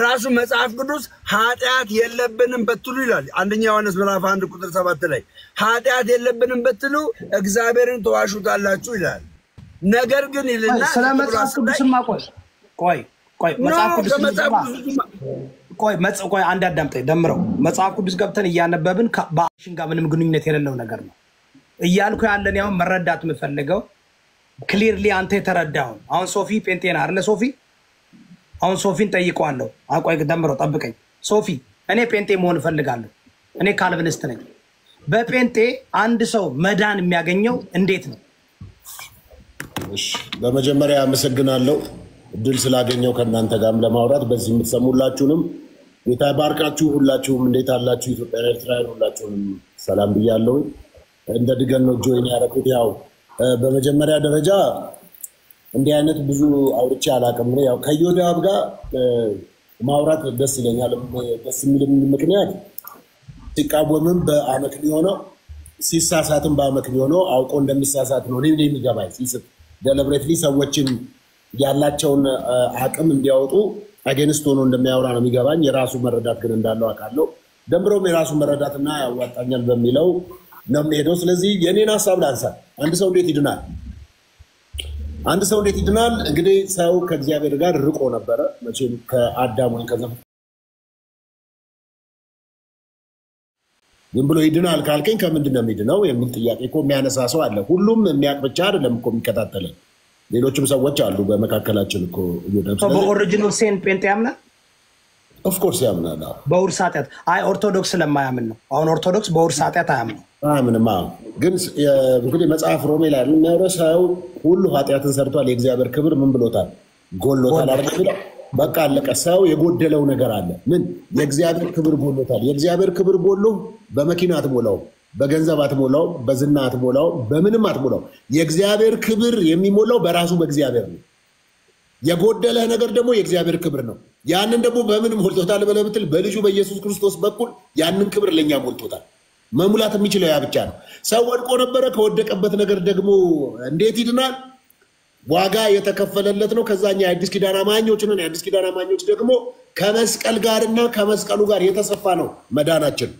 ራሱ መጽሐፍ ቅዱስ ኃጢአት የለብንም በትሉ ይላል። አንደኛ ዮሐንስ ምዕራፍ 1 ቁጥር 7 ላይ ኃጢአት የለብንም በትሉ እግዚአብሔርን ተዋሹታላችሁ ይላል። ነገር ግን ይልና ስለ መጽሐፍ ቅዱስማ ቆይ አንድ አዳምጠኝ ደምረው። መጽሐፍ ቅዱስ ገብተን እያነበብን በአሽን ጋር ምንም ግንኙነት የሌለው ነገር ነው እያልኩ ያለን። ያው መረዳት የምፈልገው ክሊርሊ አንተ የተረዳውን። አሁን ሶፊ ጴንጤና አይደለ? ሶፊ አሁን ሶፊን ጠይቀዋለሁ። አቆይ ደምረው ጠብቀኝ። ሶፊ እኔ ጴንጤ መሆን እፈልጋለሁ። እኔ ካልቪኒስት ነኝ። በጴንጤ አንድ ሰው መዳን የሚያገኘው እንዴት ነው? እሺ በመጀመሪያ አመሰግናለሁ እድል ስላገኘው ከእናንተ ጋርም ለማውራት። በዚህ የምትሰሙላችሁንም ጌታ ባርካችሁ። ሁላችሁም እንዴት አላችሁ? ኢትዮጵያ ኤርትራውያን ሁላችሁንም ሰላም ብያለሁ። እንደ ድገን ነው ጆይን ያደረኩት። ያው በመጀመሪያ ደረጃ እንዲህ አይነት ብዙ አውርቼ አላውቅም። ያው ከዮዳብ ጋር ማውራት ደስ ይለኛል። ደስ የሚልም ምክንያት ሲቃወምም በአመክንዮ ነው፣ ሲሳሳትም በአመክንዮ ነው። አውቆ እንደሚሳሳት ነው እኔ የሚገባኝ። ሲስት ደለብሬትሊ ሰዎችን ያላቸውን አቅም እንዲያወጡ አጌንስት ሆኖ እንደሚያወራ ነው የሚገባኝ። የራሱ መረዳት ግን እንዳለው አውቃለሁ። ደምሮም የራሱ መረዳትና ያዋጣኛል በሚለው ነው የሚሄደው። ስለዚህ የኔን ሀሳብ ላንሳ። አንድ ሰው እንዴት ይድናል? እንግዲህ ሰው ከእግዚአብሔር ጋር ርቆ ነበረ። መቼም ከአዳም ወይ ከዘፍጥረት ዝም ብሎ ይድናል ካልከኝ ከምንድን ነው የሚድነው የሚል ጥያቄ እኮ የሚያነሳ ሰው አለ። ሁሉም የሚያውቅ ብቻ አይደለም እኮ የሚከታተለን፣ ሌሎችም ሰዎች አሉ በመካከላችን እኮ። በኦሪጂናል ሴን ጴንጤ ያምናል? ኦፍኮርስ ያምናል። በውርስ ኃጢአት ኦርቶዶክስ ስለማያምን ነው። አሁን ኦርቶዶክስ በውርስ ኃጢአት አያምነው። ምንም ግን እንግዲህ መጽሐፍ ሮሜ ላይ የሚያወራው ሰው ሁሉ ኃጢአትን ሰርቷል፣ የእግዚአብሔር ክብር ምን ብሎታል? ጎሎታል አይደል የሚለው። በቃ አለቀ። ሰው የጎደለው ነገር አለ። ምን? የእግዚአብሔር ክብር ጎሎታል። የእግዚአብሔር ክብር ጎሎ በመኪና አትሞላውም፣ በገንዘብ አትሞላው፣ በዝና አትሞላው፣ በምንም አትሞላው። የእግዚአብሔር ክብር የሚሞላው በራሱ በእግዚአብሔር ነው። የጎደለህ ነገር ደግሞ የእግዚአብሔር ክብር ነው። ያንን ደግሞ በምን ሞልቶታል ብለህ ብትል በልጁ በኢየሱስ ክርስቶስ በኩል ያንን ክብር ለኛ ሞልቶታል። መሙላት የሚችለው ያ ብቻ ነው። ሰው ወድቆ ነበረ። ከወደቀበት ነገር ደግሞ እንዴት ይድናል? ዋጋ የተከፈለለት ነው። ከዛኛ የአዲስ ኪዳን አማኞች ነን። የአዲስ ኪዳን አማኞች ደግሞ ከመስቀል ጋርና ከመስቀሉ ጋር የተሰፋ ነው መዳናችን።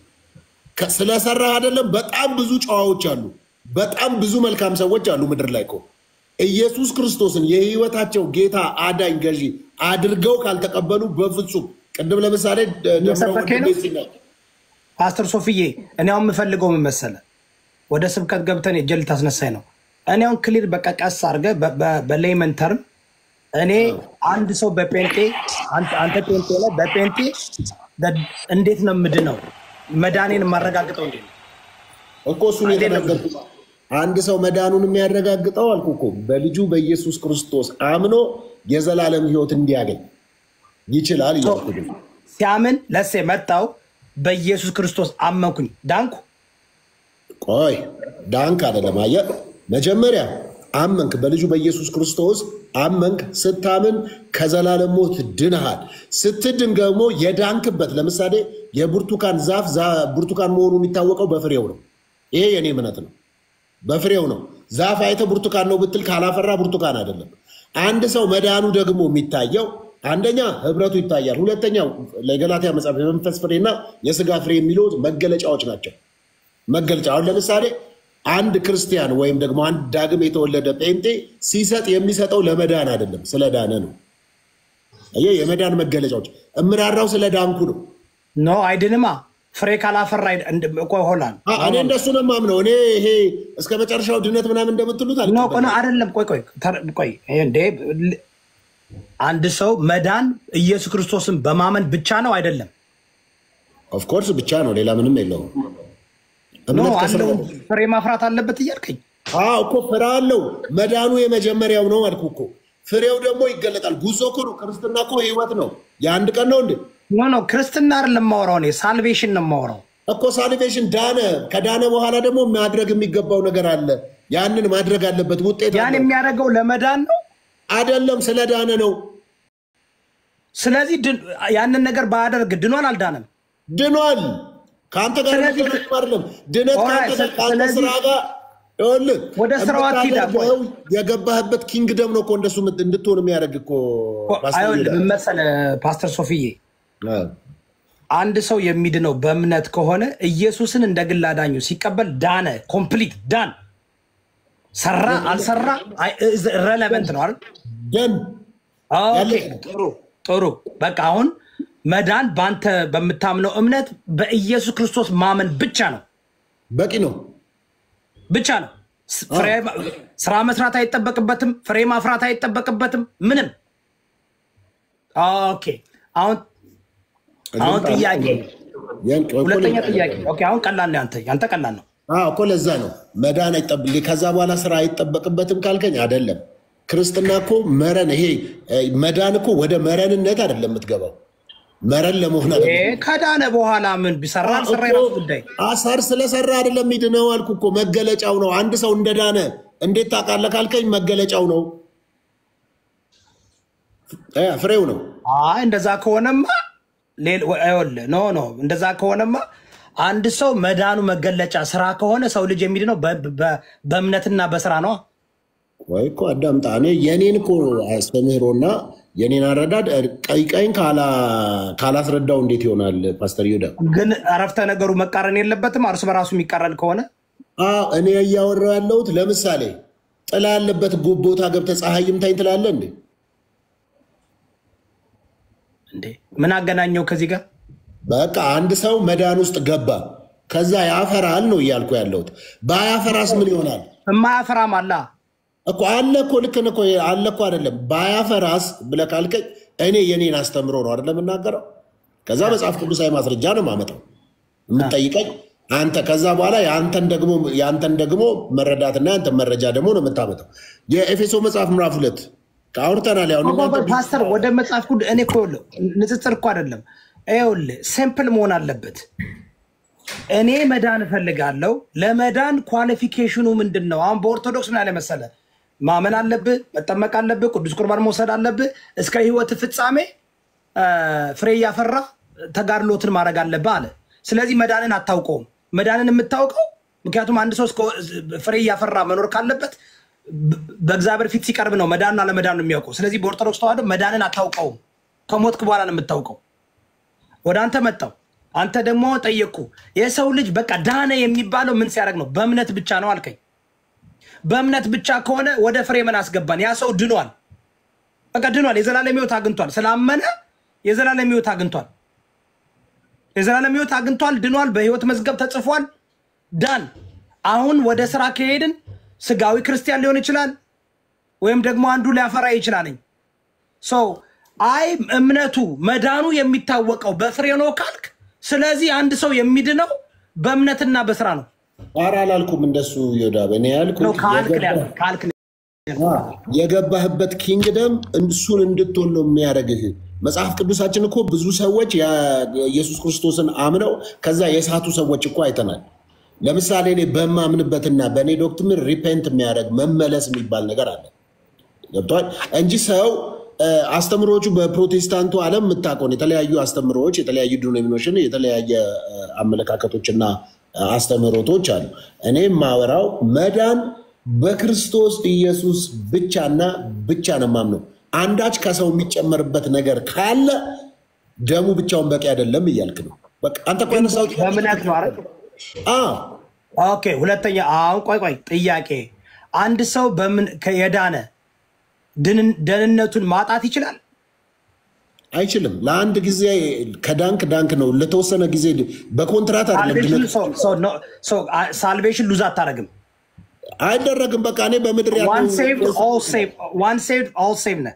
ስለሰራ አይደለም። በጣም ብዙ ጨዋዎች አሉ። በጣም ብዙ መልካም ሰዎች አሉ ምድር ላይ እኮ ኢየሱስ ክርስቶስን የህይወታቸው ጌታ አዳኝ ገዢ አድርገው ካልተቀበሉ በፍጹም ቅድም ለምሳሌ ፓስተር ሶፊዬ እኔ አሁን የምፈልገው ምን መሰለህ? ወደ ስብከት ገብተን የጀል ታስነሳኝ ነው። እኔ አሁን ክሊር በቃ ቀስ አድርገህ በሌመን ተርም እኔ አንድ ሰው በጴንጤ አንተ ጴንጤ ላይ በጴንጤ እንዴት ነው ምንድነው መዳኔን ማረጋግጠው እንዴ ነው እኮ እሱን የተናገርኩት። አንድ ሰው መዳኑን የሚያረጋግጠው አልኩ እኮ በልጁ በኢየሱስ ክርስቶስ አምኖ የዘላለም ህይወት እንዲያገኝ ይችላል ይላል። ሲያምን ለሴ መጣው በኢየሱስ ክርስቶስ አመንኩኝ ዳንኩ። ቆይ ዳንክ አይደለም። አየህ መጀመሪያ አመንክ፣ በልጁ በኢየሱስ ክርስቶስ አመንክ። ስታምን ከዘላለም ሞት ድነሃል። ስትድን ደግሞ የዳንክበት ለምሳሌ የብርቱካን ዛፍ ብርቱካን መሆኑ የሚታወቀው በፍሬው ነው። ይሄ የኔ እምነት ነው። በፍሬው ነው። ዛፍ አይተ ብርቱካን ነው ብትል ካላፈራ ብርቱካን አይደለም። አንድ ሰው መዳኑ ደግሞ የሚታየው አንደኛ ህብረቱ ይታያል። ሁለተኛው ለገላትያ መጽሐፍ የመንፈስ ፍሬና የስጋ ፍሬ የሚለው መገለጫዎች ናቸው። መገለጫ አሁን ለምሳሌ አንድ ክርስቲያን ወይም ደግሞ አንድ ዳግም የተወለደ ጴንጤ ሲሰጥ የሚሰጠው ለመዳን አይደለም፣ ስለዳነ ነው። አየህ የመዳን መገለጫዎች እምራራው ስለዳንኩ ነው። ኖ አይድንማ ፍሬ ካላፈራ ሆላል። እኔ እንደሱ ነው የማምነው። እኔ ይሄ እስከ መጨረሻው ድነት ምናምን እንደምትሉት አይደለም። ቆይ እንዴ አንድ ሰው መዳን ኢየሱስ ክርስቶስን በማመን ብቻ ነው አይደለም? ኦፍኮርስ ብቻ ነው፣ ሌላ ምንም የለውም። ፍሬ ማፍራት አለበት እያልከኝ እኮ ፍሬ አለው። መዳኑ የመጀመሪያው ነው አልኩ እኮ። ፍሬው ደግሞ ይገለጣል። ጉዞ እኮ ነው። ክርስትና እኮ ህይወት ነው። የአንድ ቀን ነው እንዴ? ኖ ክርስትና አይደለም የማወራው እኔ ሳልቬሽን ነው የማወራው እኮ። ሳልቬሽን ዳነ። ከዳነ በኋላ ደግሞ ማድረግ የሚገባው ነገር አለ። ያንን ማድረግ አለበት። ውጤት ያን የሚያደርገው ለመዳን ነው አይደለም፣ ስለዳነ ነው። ስለዚህ ያንን ነገር ባያደርግ ድኗል አልዳነም? ድኗል። ከአንተ ጋር አይደለም። ድነት ከአንተ ስራ ጋር ወደ ስራው አትሂድ። የገባህበት ኪንግደም ነው እኮ እንደሱ እንድትሆን የሚያደርግ እኮ። ምን መሰለህ ፓስተር ሶፊዬ፣ አንድ ሰው የሚድነው በእምነት ከሆነ ኢየሱስን እንደ ግል አዳኙ ሲቀበል ዳነ። ኮምፕሊት ዳን። ሰራ አልሰራ ረለቨንት ነው አይደል? ደን ጥሩ። በቃ አሁን መዳን በአንተ በምታምነው እምነት በኢየሱስ ክርስቶስ ማመን ብቻ ነው። በቂ ነው። ብቻ ነው። ስራ መስራት አይጠበቅበትም። ፍሬ ማፍራት አይጠበቅበትም። ምንም። ኦኬ አሁን ጥያቄ ሁለተኛ ጥያቄ። ኦኬ አሁን ቀላል ነው። ያንተ ቀላል ነው እኮ። ለዛ ነው መዳን ከዛ በኋላ ስራ አይጠበቅበትም ካልከኝ አይደለም። ክርስትና እኮ መረን፣ ይሄ መዳን እኮ ወደ መረንነት አይደለም የምትገባው። መረን ለመሆን ከዳነ በኋላ ምን ቢሰራ አልሰራ የራሱ ጉዳይ። አሳር ስለሰራ አይደለም የሚድነው አልኩ እኮ። መገለጫው ነው። አንድ ሰው እንደዳነ እንዴት ታውቃለህ ካልከኝ መገለጫው ነው፣ ፍሬው ነው። እንደዛ ከሆነማ እንደዛ ከሆነማ አንድ ሰው መዳኑ መገለጫ ስራ ከሆነ ሰው ልጅ የሚድነው በእምነትና በስራ ነው። ወይ እኮ አዳምጣ። እኔ የኔን እኮ አስተምህሮና የኔን አረዳድ ቀይቀይን ካላስረዳው እንዴት ይሆናል? ፓስተር ይሁዳ ግን አረፍተ ነገሩ መቃረን የለበትም። እርስ በራሱ የሚቃረን ከሆነ እኔ እያወራሁ ያለሁት ለምሳሌ ጥላ ያለበት ቦታ ገብተህ ፀሐይ ይምታኝ ትላለህ እንዴ? ምን አገናኘው ከዚህ ጋር? በቃ አንድ ሰው መዳን ውስጥ ገባ፣ ከዛ ያፈራል ነው እያልኩ ያለሁት። ባያፈራስ ምን ይሆናል? የማያፈራም አለ እኮ አለ እኮ። ልክ እኮ አለ እኮ አይደለም። ባያፈራስ ብለህ ካልከኝ እኔ የኔን አስተምሮ ነው አይደለም የምናገረው። ከዛ መጽሐፍ ቅዱሳዊ ማስረጃ ነው የማመጣው የምጠይቀኝ አንተ። ከዛ በኋላ የአንተን ደግሞ መረዳትና የአንተን መረጃ ደግሞ ነው የምታመጣው። የኤፌሶ መጽሐፍ ምዕራፍ 2 አውርተናል። ፓስተር ወደ መጽሐፍ እኔ እኮ ንጽጽር እኮ አይደለም። ይኸውልህ ሲምፕል መሆን አለበት። እኔ መዳን እፈልጋለሁ። ለመዳን ኳሊፊኬሽኑ ምንድነው? አሁን በኦርቶዶክስ ምን አለ መሰለ፣ ማመን አለብህ፣ መጠመቅ አለብህ፣ ቅዱስ ቁርባን መውሰድ አለብህ፣ እስከ ህይወት ፍጻሜ ፍሬ ያፈራ ተጋድሎትን ማድረግ አለብህ አለ። ስለዚህ መዳንን አታውቀውም። መዳንን የምታውቀው ምክንያቱም አንድ ሰው ፍሬ ያፈራ መኖር ካለበት በእግዚአብሔር ፊት ሲቀርብ ነው መዳንና ለመዳን ነው የሚያውቀው። ስለዚህ በኦርቶዶክስ ተዋህዶ መዳንን አታውቀውም። ከሞትክ በኋላ ነው የምታውቀው። ወደ አንተ መጣው። አንተ ደግሞ ጠየቅኩ፣ የሰው ልጅ በቃ ዳነ የሚባለው ምን ሲያደርግ ነው? በእምነት ብቻ ነው አልከኝ። በእምነት ብቻ ከሆነ ወደ ፍሬ ምን አስገባን? ያ ሰው ድኗል፣ በቃ ድኗል፣ የዘላለም ህይወት አግኝቷል። ስላመነ የዘላለም ህይወት አግኝቷል፣ የዘላለም ህይወት አግኝቷል፣ ድኗል፣ በህይወት መዝገብ ተጽፏል፣ ዳን። አሁን ወደ ስራ ከሄድን ስጋዊ ክርስቲያን ሊሆን ይችላል፣ ወይም ደግሞ አንዱ ሊያፈራ ይችላል። ሶ አይ እምነቱ መዳኑ የሚታወቀው በፍሬ ነው ካልክ፣ ስለዚህ አንድ ሰው የሚድነው በእምነትና በስራ ነው። ኧረ አላልኩም እንደሱ ይወዳብ። እኔ ያልኩት ካልክ የገባህበት ኪንግደም እሱን እንድትሆን ነው የሚያደርግህ። መጽሐፍ ቅዱሳችን እኮ ብዙ ሰዎች ኢየሱስ ክርስቶስን አምነው ከዛ የሳቱ ሰዎች እኮ አይተናል። ለምሳሌ እኔ በማምንበትና በእኔ ዶክትሪን ሪፔንት የሚያደርግ መመለስ የሚባል ነገር አለ። ገብቶሃል? እንጂ ሰው አስተምሮቹ በፕሮቴስታንቱ ዓለም የምታውቀውን የተለያዩ አስተምሮዎች፣ የተለያዩ ዲኖሚኔሽን፣ የተለያየ አመለካከቶችና አስተምሮቶች አሉ። እኔ የማወራው መዳን በክርስቶስ ኢየሱስ ብቻና ብቻ ነው የማምነው። አንዳች ከሰው የሚጨመርበት ነገር ካለ ደሙ ብቻውን በቂ አይደለም እያልክ ነው። በቃ አንተ ቆይ ነው በእምነት ነው አይደል? ኦኬ። ሁለተኛ አሁን ቆይ ጥያቄ፣ አንድ ሰው በምን የዳነ ደህንነቱን ማጣት ይችላል? አይችልም። ለአንድ ጊዜ ከዳንክ ነው። ለተወሰነ ጊዜ በኮንትራት አይደለም። ሳልቬሽን ሉዝ አታደርግም፣ አይደረግም። በቃ እኔ በምድር ያለው ዋን ሴቭድ ኦል ሴቭ ነህ።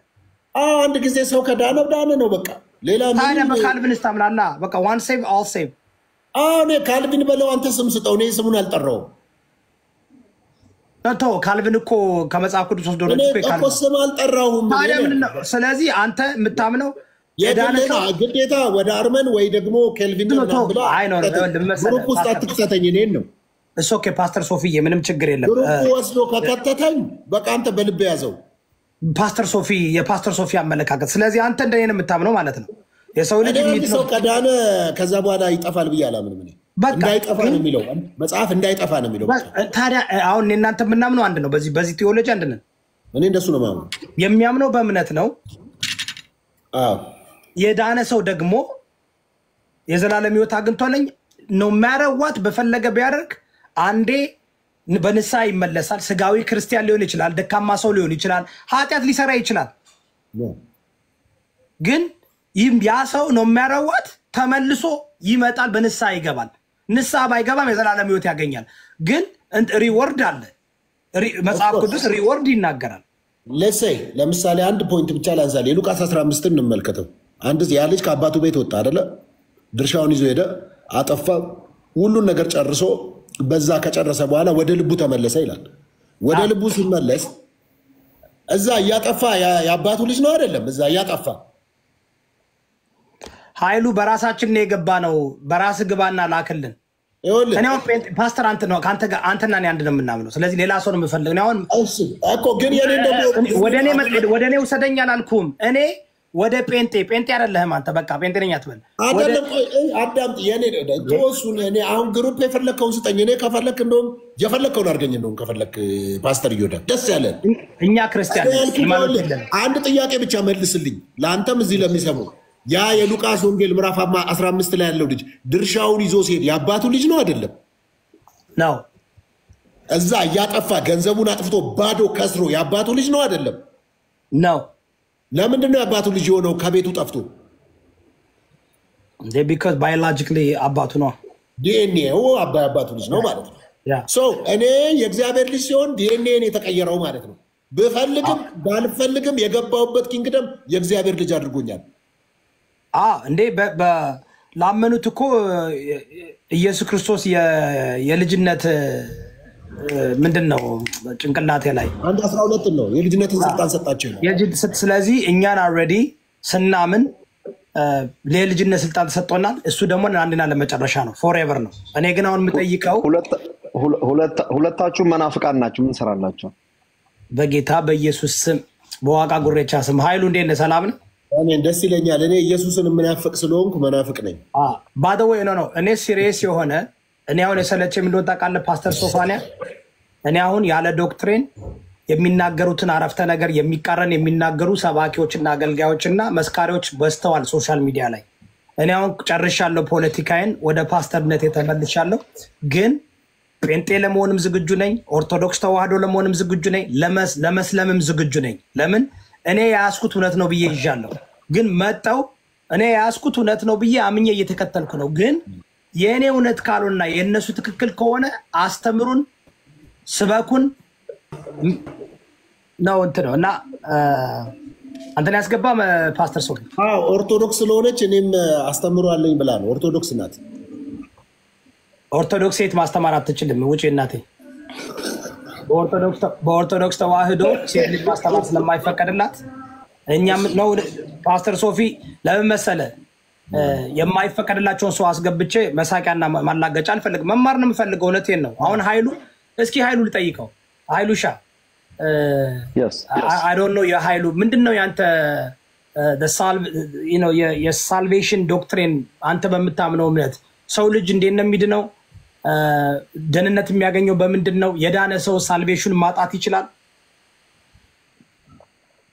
አንድ ጊዜ ሰው ከዳነ ነው በቃ። ሌላ ታዲያ በካልቪኒስት አምላላ በቃ ዋን ሴቭ ኦል ሴቭ። እኔ ካልቪን በለው አንተ ስም ስጠው፣ እኔ ስሙን አልጠራውም። ካልቪን እኮ ከመጽሐፍ ቅዱስ ወስዶ ነው እኮ ስም አልጠራሁም። ስለዚህ አንተ የምታምነው ግዴታ ወደ አርመን ወይ ደግሞ ኬልቪን ግሩፕ ውስጥ አትክተተኝ። እኔን ነው እሱ ኦኬ። ፓስተር ሶፊዬ ምንም ችግር የለም። ግሩፕ ወስዶ ከከተተኝ በቃ አንተ በልብ ያዘው። ፓስተር ሶፊ የፓስተር ሶፊ አመለካከት። ስለዚህ አንተ እንደኔ ነው የምታምነው ማለት ነው። የሰው ልጅ ሰው ከዳነ ከዛ በኋላ ይጠፋል ብዬ አላምንም። እኔ እንዳይጠፋ ነው የሚለው መጽሐፍ፣ እንዳይጠፋ ነው የሚለው። ታዲያ አሁን እናንተ የምናምነው አንድ ነው። በዚህ ቴዎሎጂ አንድ ነን። እኔ እንደሱ ነው የማምነው። የሚያምነው በእምነት ነው። የዳነ ሰው ደግሞ የዘላለም ህይወት አግኝቷለኝ ነው ማረዋት በፈለገ ቢያደርግ አንዴ በንስሐ ይመለሳል። ስጋዊ ክርስቲያን ሊሆን ይችላል፣ ደካማ ሰው ሊሆን ይችላል፣ ኃጢአት ሊሰራ ይችላል። ግን ያ ሰው ነው የሚያረዋት ተመልሶ ይመጣል፣ በንስሐ ይገባል። ንስሐ ባይገባም የዘላለም ህይወት ያገኛል። ግን ሪወርድ አለ። መጽሐፍ ቅዱስ ሪወርድ ይናገራል። ለምሳሌ አንድ ፖይንት ብቻ ላንሳል። የሉቃስ 15 እንመልከተው። አንድ ያ ልጅ ከአባቱ ቤት ወጣ አይደለ? ድርሻውን ይዞ ሄደ፣ አጠፋ፣ ሁሉን ነገር ጨርሶ በዛ ከጨረሰ በኋላ ወደ ልቡ ተመለሰ ይላል። ወደ ልቡ ሲመለስ እዛ እያጠፋ የአባቱ ልጅ ነው አይደለም? እዛ እያጠፋ ኃይሉ በራሳችን ነው የገባ ነው። በራስ ግባና ላክልን። እኔው ፓስተር አንተና እኔ አንድ ነው የምናምነው። ስለዚህ ሌላ ሰው ነው የምፈልግ። አሁን እኮ ግን የኔ ደግሞ ወደ እኔ ውሰደኝ አላልኩም። እኔ ወደ ጴንጤ አይደለህም አንተ። በቃ ጴንጤ ነኝ አትበል። አይደለም አዳምጥ። የኔ ተወሱን። እኔ አሁን ግሩፕ የፈለከውን ስጠኝ። እኔ ከፈለክ እንደውም የፈለከውን አድርገኝ። እንደውም ከፈለክ ፓስተር ይወዳ ደስ ያለ እኛ ክርስቲያን አንድ ጥያቄ ብቻ መልስልኝ፣ ለአንተም እዚህ ለሚሰሙ። ያ የሉቃስ ወንጌል ምዕራፍ 15 ላይ ያለው ልጅ ድርሻውን ይዞ ሲሄድ የአባቱ ልጅ ነው አይደለም? ነው። እዛ እያጠፋ ገንዘቡን አጥፍቶ ባዶ ከስሮ የአባቱ ልጅ ነው አይደለም? ነው። ለምንድን ነው የአባቱ ልጅ የሆነው ከቤቱ ጠፍቶ? ቢካዝ ባዮሎጂካሊ አባቱ ነው። ዲኤንኤው አባቱ ልጅ ነው ማለት ነው። እኔ የእግዚአብሔር ልጅ ሲሆን ዲኤንኤን የተቀየረው ማለት ነው። ብፈልግም ባልፈልግም የገባሁበት ኪንግደም የእግዚአብሔር ልጅ አድርጎኛል። እንዴ ላመኑት እኮ ኢየሱስ ክርስቶስ የልጅነት ምንድን ነው ጭንቅላቴ ላይ 1:12 ነው የልጅነትን ስልጣን ሰጣቸው። ስለዚህ እኛን አልሬዲ ስናምን ለልጅነት ስልጣን ተሰጥቶናል። እሱ ደግሞ አንድና ለመጨረሻ ነው፣ ፎርኤቨር ነው። እኔ ግን አሁን የምጠይቀው ሁለታችሁ መናፍቃን ናችሁ፣ ምን ሰራላችሁ? በጌታ በኢየሱስ ስም በዋቃ ጉሬቻ ስም ኃይሉ እንዴት ነህ? ሰላም ነው? እኔ ደስ ይለኛል። እኔ ኢየሱስን የምናፍቅ ስለሆንኩ መናፍቅ ነኝ። ባደወይ ነው። እኔ ሲሪየስ የሆነ እኔ አሁን የሰለቸ የሚልወጣ ቃለ ፓስተር ሶፋንያ እኔ አሁን ያለ ዶክትሪን የሚናገሩትን አረፍተ ነገር የሚቃረን የሚናገሩ ሰባኪዎችና አገልጋዮችና መስካሪዎች በስተዋል ሶሻል ሚዲያ ላይ። እኔ አሁን ጨርሻለሁ ፖለቲካዬን፣ ወደ ፓስተርነት የተመልሻለሁ። ግን ጴንጤ ለመሆንም ዝግጁ ነኝ፣ ኦርቶዶክስ ተዋህዶ ለመሆንም ዝግጁ ነኝ፣ ለመስለምም ዝግጁ ነኝ። ለምን እኔ ያስኩት እውነት ነው ብዬ ይዣለሁ። ግን መጣው እኔ ያስኩት እውነት ነው ብዬ አምኜ እየተከተልኩ ነው። ግን የእኔ እውነት ካልሆነና የእነሱ ትክክል ከሆነ አስተምሩን፣ ስበኩን ነው እንትን ነው። እና አንተን ያስገባ ፓስተር ሶፊ ኦርቶዶክስ ስለሆነች እኔም አስተምሯለኝ ብላ ነው። ኦርቶዶክስ ናት። ኦርቶዶክስ ሴት ማስተማር አትችልም። ውጪ እናቴ። በኦርቶዶክስ ተዋህዶ ሴት ልጅ ማስተማር ስለማይፈቀድላት እኛም ነው። ፓስተር ሶፊ ለምን መሰለህ የማይፈቀድላቸውን ሰው አስገብቼ መሳቂያና ማላገጫ አልፈልግም። መማር ነው የምፈልገው። እውነቴን ነው። አሁን ኃይሉ እስኪ ኃይሉ ልጠይቀው። ኃይሉሻ አይ ዶንት ኖ የኃይሉ ምንድነው ያንተ የሳልቬሽን ዶክትሪን አንተ በምታምነው እምነት ሰው ልጅ እንዴት ነው የሚድነው? ደህንነት የሚያገኘው በምንድን ነው? የዳነ ሰው ሳልቬሽን ማጣት ይችላል?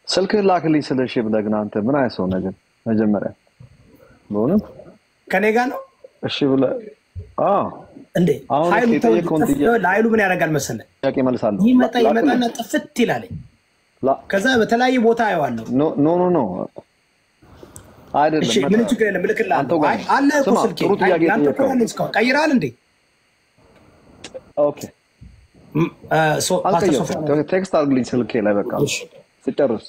ስልክ ላክልኝ ስለሽ ብለግና አንተ ምን አይሰው ነገር መጀመሪያ በእውነት ከኔ ጋር ነው። እሺ ብለ እንዴ ኃይሉ ምን ያደርጋል መሰለህ? ይመጣና ጥፍት ይላል። ከዛ በተለያየ ቦታ አየዋለሁ። ኖ አይደለም። እሺ ምን ችግር የለም። ልክልሃለሁ። አለ እኮ ስልኬ አንተ ቀይራል እንዴ? ኦኬ ቴክስት አድርግልኝ ስልኬ ላይ በቃ ሲጨርስ።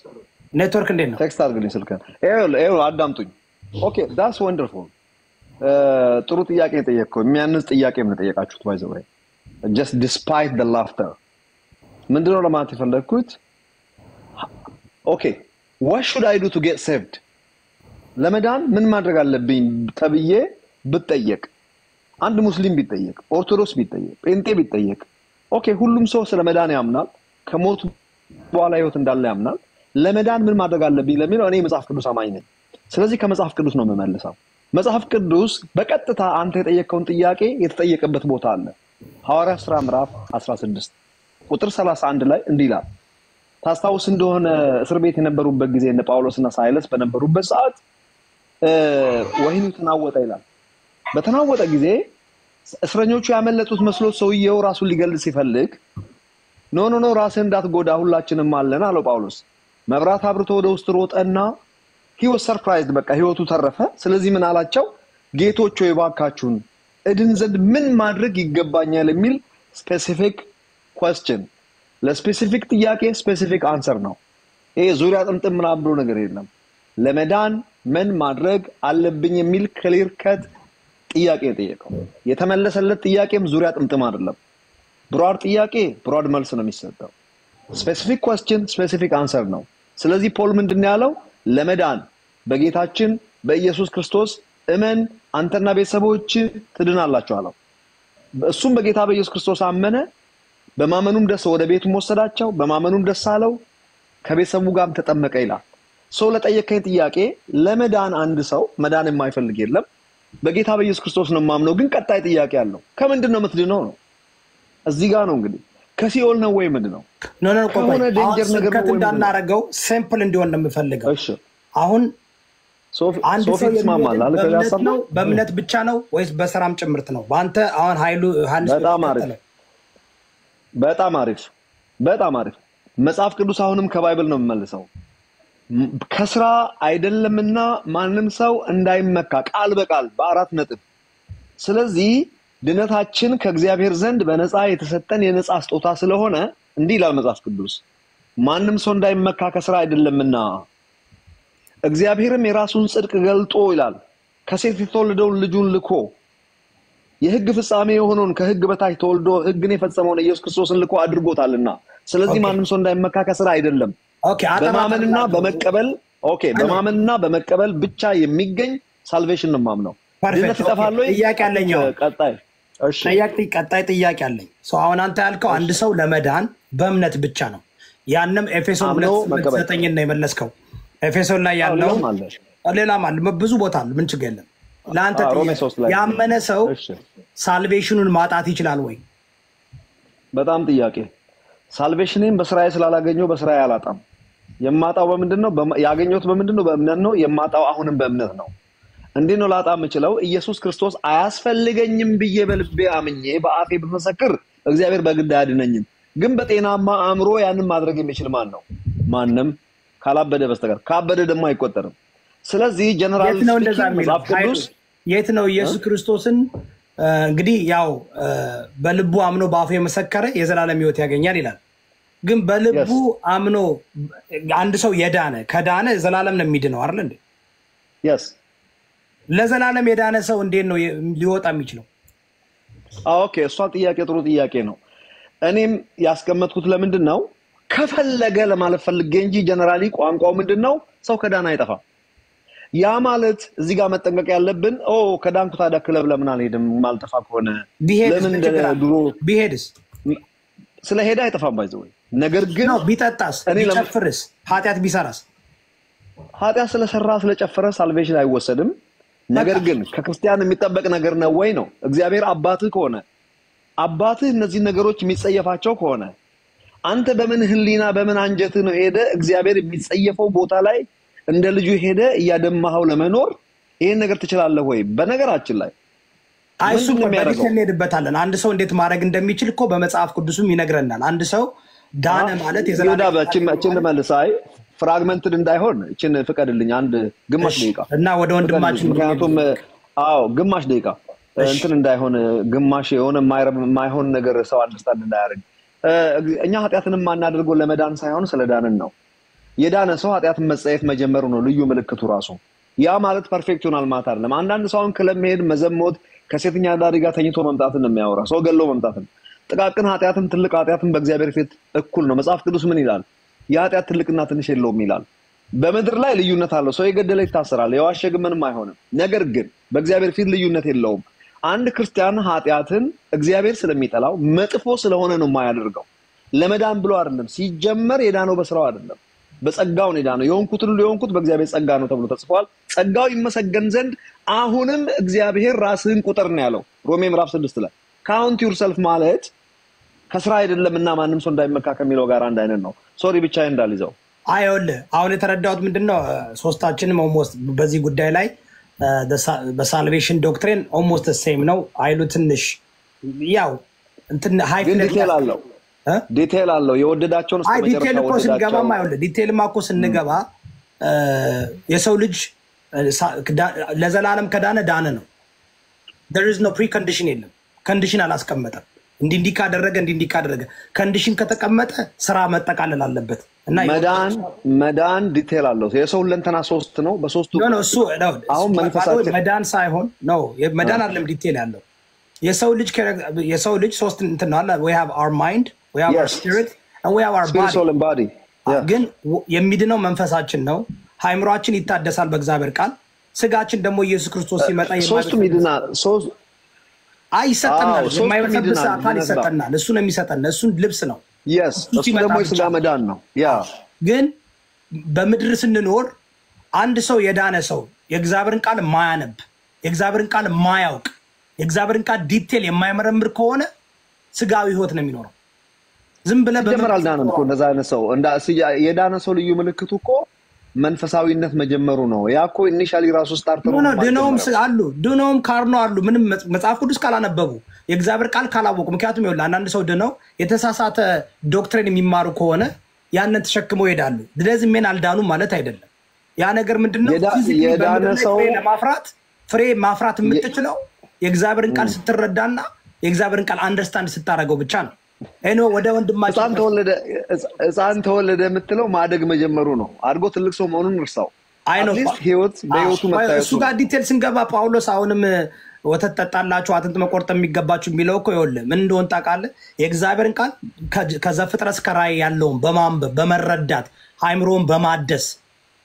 ኔትወርክ እንዴት ነው? ቴክስት አድርግልኝ ስልኬ። ይኸው አዳምጡኝ። ኦኬ ዳትስ ወንደርፉል። ጥሩ ጥያቄ የጠየቅከው የሚያንስ ጥያቄ ምን ጠየቃችሁት? ባይ ዘ ወይ just despite the laughter ምንድነው ለማለት የፈለግኩት? ኦኬ what should I do to get saved? ለመዳን ምን ማድረግ አለብኝ ተብዬ ብጠየቅ፣ አንድ ሙስሊም ቢጠየቅ፣ ኦርቶዶክስ ቢጠየቅ፣ ጴንጤ ቢጠየቅ፣ ኦኬ ሁሉም ሰው ስለ መዳን ያምናል፣ ከሞት በኋላ ህይወት እንዳለ ያምናል። ለመዳን ምን ማድረግ አለብኝ ለሚለው እኔ መጽሐፍ ቅዱስ አማኝ ነኝ። ስለዚህ ከመጽሐፍ ቅዱስ ነው የምመልሰው። መጽሐፍ ቅዱስ በቀጥታ አንተ የጠየቀውን ጥያቄ የተጠየቀበት ቦታ አለ። ሐዋርያት ሥራ ምዕራፍ 16 ቁጥር 31 ላይ እንዲህ ይላል። ታስታውስ እንደሆነ እስር ቤት የነበሩበት ጊዜ እነ ጳውሎስና ሳይለስ በነበሩበት ሰዓት ወህኒው ተናወጠ ይላል። በተናወጠ ጊዜ እስረኞቹ ያመለጡት መስሎት ሰውየው ራሱን ሊገልጽ ሲፈልግ ኖ ራስህን እንዳትጎዳ ሁላችንም አለን አለው ጳውሎስ። መብራት አብርቶ ወደ ውስጥ ሮጠና he was surprised በቃ ህይወቱ ተረፈ። ስለዚህ ምን አላቸው? ጌቶች ሆይ እባካችሁን እድን ዘንድ ምን ማድረግ ይገባኛል የሚል ስፔሲፊክ question ለስፔሲፊክ ጥያቄ ስፔሲፊክ አንሰር ነው። ይሄ ዙሪያ ጥምጥም ምናምን ብሎ ነገር የለም። ለመዳን ምን ማድረግ አለብኝ የሚል ክሊር ከት ጥያቄ ጠየቀው። የተመለሰለት ጥያቄም ዙሪያ ጥምጥም አይደለም። ብሮድ ጥያቄ ብሮድ መልስ ነው የሚሰጠው። ስፔሲፊክ question ስፔሲፊክ አንሰር ነው። ስለዚህ ፖል ምንድነው ያለው? ለመዳን በጌታችን በኢየሱስ ክርስቶስ እመን አንተና ቤተሰቦች ትድናላችሁ አለው። እሱም በጌታ በኢየሱስ ክርስቶስ አመነ። በማመኑም ደስ ወደ ቤቱ ወሰዳቸው። በማመኑም ደስ አለው። ከቤተሰቡ ጋርም ተጠመቀ ይላል። ሰው ለጠየቀኝ ጥያቄ ለመዳን አንድ ሰው መዳን የማይፈልግ የለም። በጌታ በኢየሱስ ክርስቶስ ነው ማምነው። ግን ቀጣይ ጥያቄ አለው። ከምንድነው የምትድነው ነው? እዚህ ጋር ነው እንግዲህ ከሲኦል ነው ወይ ምንድነው? ኖ ቆይ ዴንጀር ነገር ነው ወይ እንዳናረገው ሲምፕል እንዲሆን ነው የምፈልገው። እሺ አሁን አንድ ሰው ይስማማል ነው በእምነት ብቻ ነው ወይስ በስራም ጭምርት ነው? በአንተ አሁን ኃይሉ በጣም አሪፍ መጽሐፍ ቅዱስ አሁንም ከባይብል ነው የምመልሰው። ከስራ አይደለምና ማንም ሰው እንዳይመካ ቃል በቃል በአራት ነጥብ። ስለዚህ ድነታችን ከእግዚአብሔር ዘንድ በነፃ የተሰጠን የነፃ ስጦታ ስለሆነ እንዲህ ይላል መጽሐፍ ቅዱስ፣ ማንም ሰው እንዳይመካ ከስራ አይደለምና እግዚአብሔርም የራሱን ጽድቅ ገልጦ ይላል ከሴት የተወለደውን ልጁን ልኮ የሕግ ፍጻሜ የሆነውን ከሕግ በታች ተወልዶ ሕግን የፈጸመውን ኢየሱስ ክርስቶስን ልኮ አድርጎታልና ስለዚህ ማንም ሰው እንዳይመካ ከስራ አይደለም በማመንና በመቀበል ኦኬ በማመንና በመቀበል ብቻ የሚገኝ ሳልቬሽን ነው ማምነው ድነት ይጠፋል ወይ ጥያቄ አለኝ ቀጣይ እሺ ቀጣይ ጥያቄ አለኝ ሰው አሁን አንተ ያልከው አንድ ሰው ለመዳን በእምነት ብቻ ነው ያንም ኤፌሶን 2:9 ነው የመለስከው ኤፌሶን ላይ ያለው ሌላም አለ ብዙ ቦታ አለ ምን ችግር የለም ለአንተ ያመነ ሰው ሳልቬሽኑን ማጣት ይችላል ወይ በጣም ጥያቄ ሳልቬሽንን በስራዬ ስላላገኘው በስራዬ አላጣም የማጣው በምንድነው ያገኘሁት በምንድነው በእምነት ነው የማጣው አሁንም በእምነት ነው እንዴ ነው ላጣ የምችለው ኢየሱስ ክርስቶስ አያስፈልገኝም ብዬ በልቤ አምኜ በአፌ በመሰክር እግዚአብሔር በግድ አያድነኝም ግን በጤናማ አእምሮ ያንን ማድረግ የሚችል ማን ነው ማንንም ካላበደ በስተቀር ካበደ ደግሞ አይቆጠርም ስለዚህ ጀነራል ቅዱስ የት ነው ኢየሱስ ክርስቶስን እንግዲህ ያው በልቡ አምኖ በአፉ የመሰከረ የዘላለም ሕይወት ያገኛል ይላል ግን በልቡ አምኖ አንድ ሰው የዳነ ከዳነ ዘላለም ነው የሚድነው አይደል እንዴ yes ለዘላለም የዳነ ሰው እንዴት ነው ሊወጣ የሚችለው ኦኬ እሷ ጥያቄ ጥሩ ጥያቄ ነው እኔም ያስቀመጥኩት ለምንድነው ከፈለገ ለማለት ፈልጌ እንጂ ጀነራሊ ቋንቋው ምንድነው ሰው ከዳነ አይጠፋም ያ ማለት እዚህ ጋር መጠንቀቅ ያለብን ከዳንኩ ታዲያ ክለብ ለምን አልሄድም ማልጠፋ ከሆነ ለምን ድሮ ቢሄድስ ስለሄደ አይጠፋም ባይዘው ነገር ግን ቢጠጣስ ቢጨፍርስ ኃጢአት ቢሰራስ ኃጢአት ስለሰራ ስለጨፈረ ሳልቬሽን አይወሰድም ነገር ግን ከክርስቲያን የሚጠበቅ ነገር ነው ወይ ነው እግዚአብሔር አባትህ ከሆነ አባትህ እነዚህ ነገሮች የሚጸየፋቸው ከሆነ አንተ በምን ህሊና በምን አንጀት ነው ሄደ እግዚአብሔር የሚጸየፈው ቦታ ላይ እንደ ልጁ ሄደ ያደማው ለመኖር ይሄን ነገር ትችላለህ ወይ በነገራችን ላይ አይሱ በዲቴልነድበታለን አንድ ሰው እንዴት ማድረግ እንደሚችል እኮ በመጽሐፍ ቅዱስም ይነግረናል አንድ ሰው ዳነ ማለት የዘላለም ባችን ለማለሳይ ፍራግመንትድ እንዳይሆን እቺን ፍቀድልኝ አንድ ግማሽ ደቂቃ እና ወደ ወንድማችን ምክንያቱም ግማሽ ደቂቃ እንትን እንዳይሆን ግማሽ የሆነ ማይሆን ነገር ሰው አንደርስታንድ እንዳያደርግ እኛ ኃጢአትንም ማናደርገው ለመዳን ሳይሆን ስለዳንን ነው የዳነ ሰው ኃጢአትን መጸየፍ መጀመሩ ነው ልዩ ምልክቱ ራሱ ያ ማለት ፐርፌክት ሆናል ማለት አይደለም አንዳንድ ሰውን ክለምሄድ መዘሞት ከሴተኛ ዳሪ ጋር ተኝቶ መምጣትን ነው የሚያወራ ሰው ገሎ መምጣትን ጥቃቅን ኃጢአትን ትልቅ ኃጢአትን በእግዚአብሔር ፊት እኩል ነው መጽሐፍ ቅዱስ ምን ይላል የኃጢአት ትልቅና ትንሽ የለውም ይላል በመድር ላይ ልዩነት አለው ሰው የገደለ ይታሰራል የዋሸ ምንም አይሆንም ነገር ግን በእግዚአብሔር ፊት ልዩነት የለውም አንድ ክርስቲያን ኃጢአትን እግዚአብሔር ስለሚጠላው መጥፎ ስለሆነ ነው የማያደርገው ለመዳን ብሎ አይደለም ሲጀመር የዳነው በስራው አይደለም በጸጋው ነው የዳነው የሆንኩት በእግዚአብሔር ጸጋ ነው ተብሎ ተጽፏል ጸጋው ይመሰገን ዘንድ አሁንም እግዚአብሔር ራስህን ቁጥር ነው ያለው ሮሜ ምዕራፍ 6 ላይ ካውንት ዩርሰልፍ ማለት ከስራ አይደለምና ማንንም ሰው እንዳይመካ ከሚለው ጋር አንድ አይነት ነው ሶሪ ብቻ እንዳልይዘው አይወል አሁን የተረዳሁት ምንድነው ሶስታችንም ኦልሞስት በዚህ ጉዳይ ላይ በሳልቬሽን ዶክትሪን ኦልሞስት ሴም ነው አይሉ ትንሽ ያው እንትን ሃይ ዲቴል አለው የወደዳቸውን ዲቴል እኮ ስንገባ ማይወል ዲቴል ማኮ ስንገባ የሰው ልጅ ለዘላለም ከዳነ ዳነ ነው there is no precondition የለም ኮንዲሽን አላስቀመጠም እንዲህ ካደረገ ኮንዲሽን ከተቀመጠ ስራ መጠቃለል አለበት እና መዳን ዲቴል አለው የሰው ለንተና ሶስት ነው በሶስቱ ነው እሱ አሁን መንፈሳችን መዳን ሳይሆን ነው መዳን አይደለም ዲቴል ያለው የሰው ልጅ ሶስት እንትን ነው አለ we have our mind we have our spirit and we have our body ግን የሚድነው መንፈሳችን ነው ሃይምሮአችን ይታደሳል በእግዚአብሔር ቃል ስጋችን ደግሞ ኢየሱስ ክርስቶስ ሲመጣ ሶስቱ ሚድና ሶስት አይሰጠናል የማይበሰብስ አካል ይሰጠናል እሱ ነው የሚሰጠን እሱን ልብስ ነው yes እሱ ደግሞ የስጋ መዳን ነው ያ ግን በምድር ስንኖር አንድ ሰው የዳነ ሰው የእግዚአብሔርን ቃል ማያነብ የእግዚአብሔርን ቃል ማያውቅ የእግዚአብሔርን ቃል ዲቴል የማይመረምር ከሆነ ስጋዊ ህይወት ነው የሚኖረው ዝም ብለ በመጀመሪያ ዳነን እኮ እንደዛ አይነት ሰው የዳነ ሰው ልዩ ምልክቱ እኮ መንፈሳዊነት መጀመሩ ነው ያኮ ኢኒሻሊ ራሱ ስታርት ነው ድነውም ካርኖ አሉ ምንም መጽሐፍ ቅዱስ ካላነበቡ የእግዚአብሔር ቃል ካላወቁ ምክንያቱም ይኸውልህ አንዳንድ ሰው ድነው የተሳሳተ ዶክትሪን የሚማሩ ከሆነ ያንን ተሸክመው ይሄዳሉ ስለዚህ ምን አልዳኑ ማለት አይደለም ያ ነገር ምንድነው የዳነ ሰው ፍሬ ማፍራት የምትችለው የእግዚአብሔርን ቃል ስትረዳና የእግዚአብሔርን ቃል አንደርስታንድ ስታረገው ብቻ ነው እኔ ወደ ወንድማችን ህፃን ተወለደ የምትለው ማደግ መጀመሩ ነው አድጎ ትልቅ ሰው መሆኑን እርሳው አትሊስት ህይወት በህይወቱ መታየቱ እሱ ጋር ዲቴል ስንገባ ጳውሎስ አሁንም ወተት ጠጣላችሁ አጥንት መቆርጠም የሚገባችሁ የሚለው እኮ ይኸውልህ ምን እንደሆነ ታውቃለህ የእግዚአብሔርን ቃል ከዘፍጥረት እስከ ራዕይ ያለውን በማንበብ በመረዳት ሃይምሮን በማደስ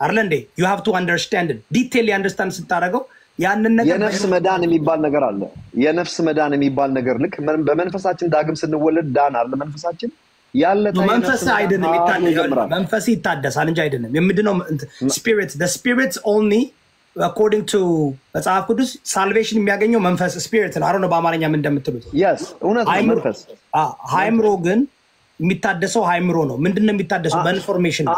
አይደል እንዴ? you have to understand it detail understand ስታደርገው ያንን ነገር የነፍስ መዳን የሚባል ነገር አለ። የነፍስ መዳን የሚባል ነገር ልክ በመንፈሳችን ዳግም ስንወለድ ዳን አለ መንፈሳችን ያለታ መንፈስ አይደለም ይታደሳል። መንፈስ ይታደሳል እንጂ አይደለም የምንድነው spirit the spirits only according to መጽሐፍ ቅዱስ salvation የሚያገኘው መንፈስ spirit ነው። አሮን በአማርኛ ምን እንደምትሉት yes እውነት ነው። መንፈስ ሃይምሮ ግን የሚታደሰው ሃይምሮ ነው። ምንድነው የሚታደሰው? በኢንፎርሜሽን ነው።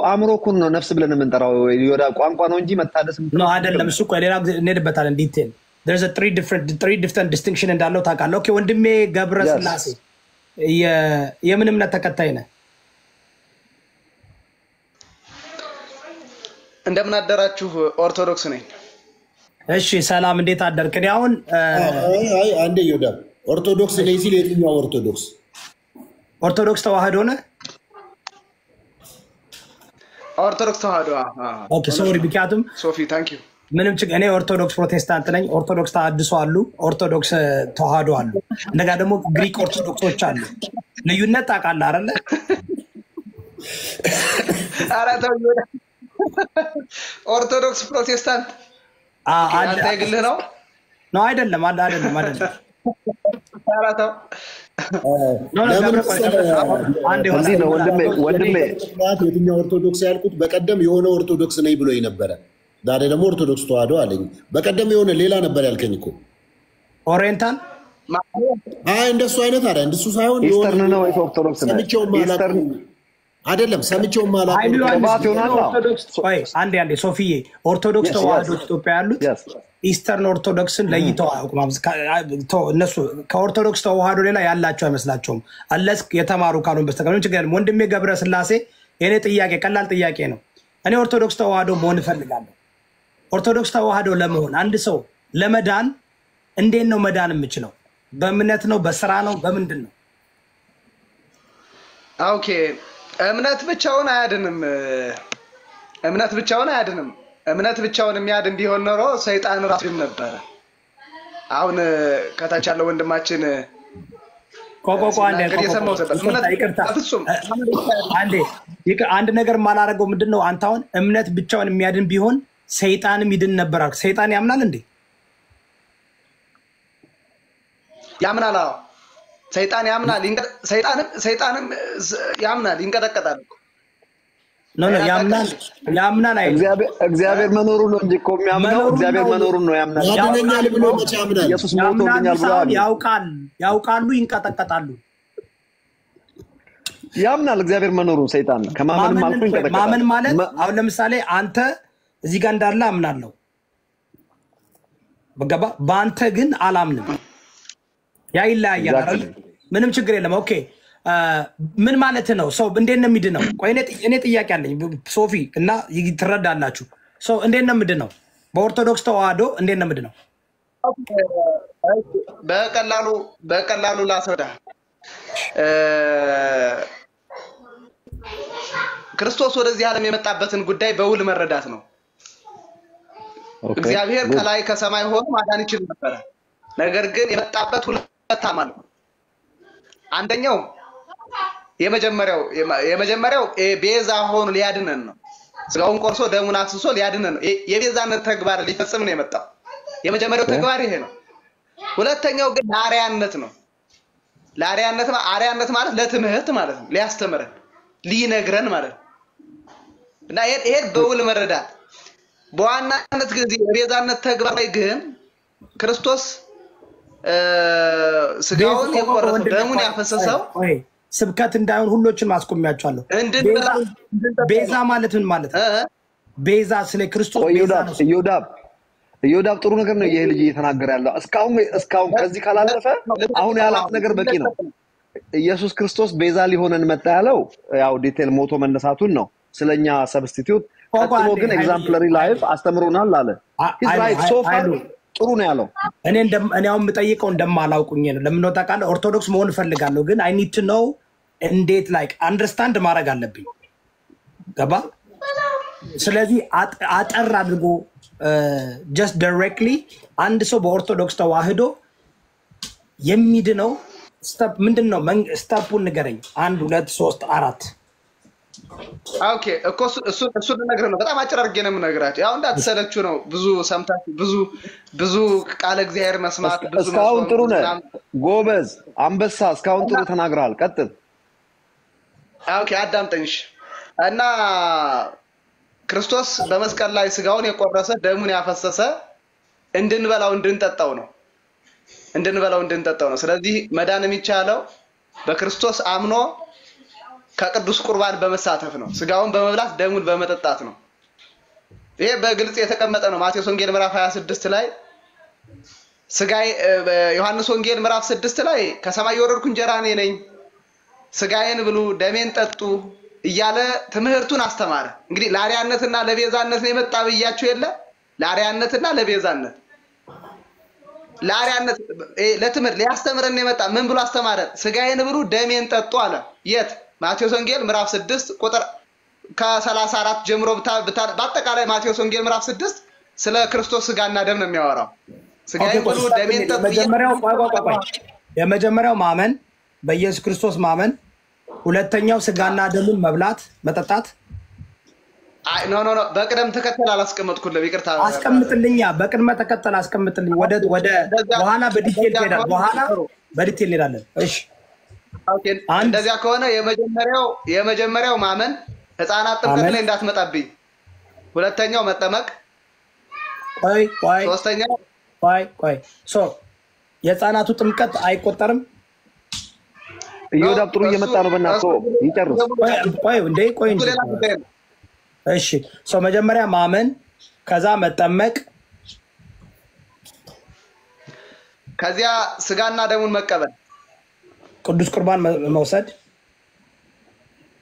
አእምሮ እኮ ነው ነፍስ ብለን የምንጠራው ይወዳ ቋንቋ ነው እንጂ መታደስ ነው አይደለም። እሱ እኮ ሌላ እንሄድበታለን ዲቴል there's a three different distinction እንዳለው ታውቃለህ። ኦኬ ወንድሜ ገብረ ስላሴ የምን እምነት ተከታይ ነህ? እንደምን አደራችሁ? ኦርቶዶክስ ነኝ። እሺ ሰላም፣ እንዴት አደርክ? እኔ አሁን አንዴ ይወዳ ኦርቶዶክስ ነኝ ሲል የትኛው ኦርቶዶክስ? ኦርቶዶክስ ተዋህዶ ነህ? ኦርቶዶክስ ተዋህዶ። ኦኬ ሶሪ ቢካቱም ሶፊ ታንክ ዩ። ምንም ችግር እኔ ኦርቶዶክስ ፕሮቴስታንት ነኝ። ኦርቶዶክስ ተሐድሶ አሉ፣ ኦርቶዶክስ ተዋህዶ አሉ። እንደጋ ደግሞ ግሪክ ኦርቶዶክሶች አሉ። ልዩነት ታውቃለህ አይደለ? ኧረ ተው ኦርቶዶክስ ፕሮቴስታንት አንተ ግልህ ነው ነው አይደለም? አይደለም ኧረ ተው ወንድሜ የትኛው ኦርቶዶክስ ያልኩት በቀደም የሆነ ኦርቶዶክስ ነኝ ብሎኝ ነበረ። ዛሬ ደግሞ ኦርቶዶክስ ተዋህዶ አለኝ። በቀደም የሆነ ሌላ ነበር ያልከኝ እኮ ኦሪየንታል። እንደሱ አይነት አይደል? እንደሱ ሳይሆን ኢስተርን ነው ወይ ኦርቶዶክስ ነው? ኢስተርን አይደለም ሰምቼው ማለት አንዴ ሶፊዬ ኦርቶዶክስ ተዋህዶ ኢትዮጵያ ያሉት ኢስተርን ኦርቶዶክስን ለይተው አያውቁም። እነሱ ከኦርቶዶክስ ተዋህዶ ሌላ ያላቸው አይመስላቸውም አለስ የተማሩ ካልሆነ በስተቀር ምን ችግር የለም። ወንድሜ ገብረ ስላሴ የኔ ጥያቄ ቀላል ጥያቄ ነው። እኔ ኦርቶዶክስ ተዋህዶ መሆን እፈልጋለሁ። ኦርቶዶክስ ተዋህዶ ለመሆን አንድ ሰው ለመዳን እንዴት ነው መዳን የምችለው? በእምነት ነው? በስራ ነው? በምንድን ነው? ኦኬ እምነት ብቻውን አያድንም። እምነት ብቻውን የሚያድን ቢሆን ኖሮ ሰይጣን ራሱ ይድን ነበር። አሁን ከታች ያለው ወንድማችን አንድ ነገር ማላረገው ምንድነው? አንተ አሁን እምነት ብቻውን የሚያድን ቢሆን ሰይጣንም ይድን ነበር። ሰይጣን ያምናል እንዴ? ያምናል። አዎ ሰይጣን ያምናል። ሰይጣንም ያምናል፣ ይንቀጠቀጣል። ያምናል እግዚአብሔር መኖሩን ነው እንጂ እኮ የሚያምነው እግዚአብሔር መኖሩን ነው ያምናል። ያድነኛል ብሎ መቼ ያምናል? ኢየሱስ ሞቶልኛል ብሎ ያውቃሉ፣ ይንቀጠቀጣሉ። ያምናል እግዚአብሔር መኖሩን። ሰይጣን ከማመንም አልፎ ይንቀጠቀጣል። ማመን ማለት አሁን ለምሳሌ አንተ እዚህ ጋር እንዳለ አምናለሁ፣ በገባ በአንተ ግን አላምንም። ያ ይለያያል አይደል? ምንም ችግር የለም። ኦኬ ምን ማለት ነው? ሰው እንዴት ነው የሚድነው? ቆይ እኔ ጥያቄ አለኝ ሶፊ እና ትረዳላችሁ። ሰው እንዴት ነው የሚድነው? በኦርቶዶክስ ተዋህዶ እንዴት ነው የሚድነው? በቀላሉ ላስረዳ። ክርስቶስ ወደዚህ ዓለም የመጣበትን ጉዳይ በውል መረዳት ነው። እግዚአብሔር ከላይ ከሰማይ ሆኖ ማዳን ይችል ነበር። ነገር ግን የመጣበት ሁለት ዓላማ ነው። አንደኛው የመጀመሪያው ቤዛ ሆኖ ሊያድነን ነው። ስጋውን ቆርሶ ደሙን አፍስሶ ሊያድነን ነው። የቤዛነት ተግባር ሊፈጽም ነው የመጣው። የመጀመሪያው ተግባር ይሄ ነው። ሁለተኛው ግን አርያነት ነው። አርያነት ማለት ለትምህርት ማለት ነው። ሊያስተምረን፣ ሊነግረን ማለት ነው። እና ይሄ በውል መረዳት በዋናነት ግን የቤዛነት ተግባር ላይ ግን ክርስቶስ ስጋውን የቆረሰው ደሙን ያፈሰሰው ስብከት እንዳይሆን ሁሎችን ማስቆሚያቸዋለሁ። ቤዛ ማለት ምን ማለት ነው? ቤዛ ስለ ክርስቶስ ቤዛ ነው። ኢዮዳብ ጥሩ ነገር ነው ይሄ ልጅ እየተናገረ ያለው። እስካሁን ከዚህ ካላለፈ አሁን ያላት ነገር በቂ ነው። ኢየሱስ ክርስቶስ ቤዛ ሊሆነን መጣ ያለው ያው ዲቴል ሞቶ መነሳቱን ነው ስለኛ ሰብስቲቲዩት። ቀጥሎ ግን ኤግዛምፕለሪ ላይፍ አስተምሮናል አለ። ሂዝ ራይት ሶ ፋር ጥሩ ነው ያለው። እኔ አሁን የምጠይቀው እንደማላውቁኝ ነው። ለምን ነው ታውቃለህ? ኦርቶዶክስ መሆን እፈልጋለሁ ግን አይ ኒድ ቱ ኖው እንዴት ላይክ አንደርስታንድ ማድረግ አለብኝ። ገባ? ስለዚህ አጠር አድርጎ ጀስት ዳይሬክትሊ አንድ ሰው በኦርቶዶክስ ተዋህዶ የሚድነው ስቴፕ ምንድነው? ስቴፑን ንገረኝ። 1 2 3 4 ኦኬ እኮ እሱ ልነግርህ ነው። በጣም አጭር አድርጌ ነው የምነግራቸው። ያው እንዳትሰለችው ነው። ብዙ ሰምታችሁ ብዙ ቃለ እግዚአብሔር መስማት ብዙ እስካሁን ጥሩ ነህ ጎበዝ አንበሳ፣ እስካሁን ጥሩ ተናግረሃል። ቀጥል። ኦኬ አዳምጠኝሽ እና ክርስቶስ በመስቀል ላይ ስጋውን የቆረሰ ደሙን ያፈሰሰ እንድንበላው እንድንጠጣው ነው። ስለዚህ መዳን የሚቻለው በክርስቶስ አምኖ ከቅዱስ ቁርባን በመሳተፍ ነው። ስጋውን በመብላት ደሙን በመጠጣት ነው። ይሄ በግልጽ የተቀመጠ ነው። ማቴዎስ ወንጌል ምዕራፍ 26 ላይ ዮሐንስ ወንጌል ምዕራፍ 6 ላይ ከሰማይ የወረድኩ እንጀራ እኔ ነኝ፣ ስጋዬን ብሉ ደሜን ጠጡ እያለ ትምህርቱን አስተማረ። እንግዲህ ለአርያነትና ለቤዛነት ነው የመጣ ብያችሁ የለ? ለአርያነትና ለቤዛነት ለአርያነት ለትምህርት ሊያስተምረን ነው የመጣ። ምን ብሎ አስተማረ? ስጋዬን ብሉ ደሜን ጠጡ አለ። የት? ማቴዎስ ወንጌል ምዕራፍ 6 ቁጥር ከ34 ጀምሮ በአጠቃላይ ማቴዎስ ወንጌል ምዕራፍ 6 ስለ ክርስቶስ ስጋና ደም ነው የሚያወራው። ስጋዬን ብሉ ደሜን ጠጡ። የመጀመሪያው ማመን በኢየሱስ ክርስቶስ ማመን፣ ሁለተኛው ስጋና ደሙን መብላት መጠጣት። አይ ኖ በቅደም ተከተል አላስቀመጥኩልህም፣ ይቅርታ አስቀምጥልኛ። በቅድመ ተከተል አስቀምጥልኝ። ወደ በኋላ በዲቴል ሄዳል። በኋላ በዲቴል ሄዳለን። እሺ ኦኬ። እንደዚያ ከሆነ የመጀመሪያው ማመን፣ ህፃናት ጥምቀት ላይ እንዳትመጣብኝ። ሁለተኛው መጠመቅ። ሶስተኛው የህፃናቱ ጥምቀት አይቆጠርም። እዮዳብ ጥሩ እየመጣ ነው። በእናትህ ይጨርስ። ቆይ እሺ መጀመሪያ ማመን፣ ከዛ መጠመቅ፣ ከዚያ ስጋና ደሙን መቀበል፣ ቅዱስ ቁርባን መውሰድ፣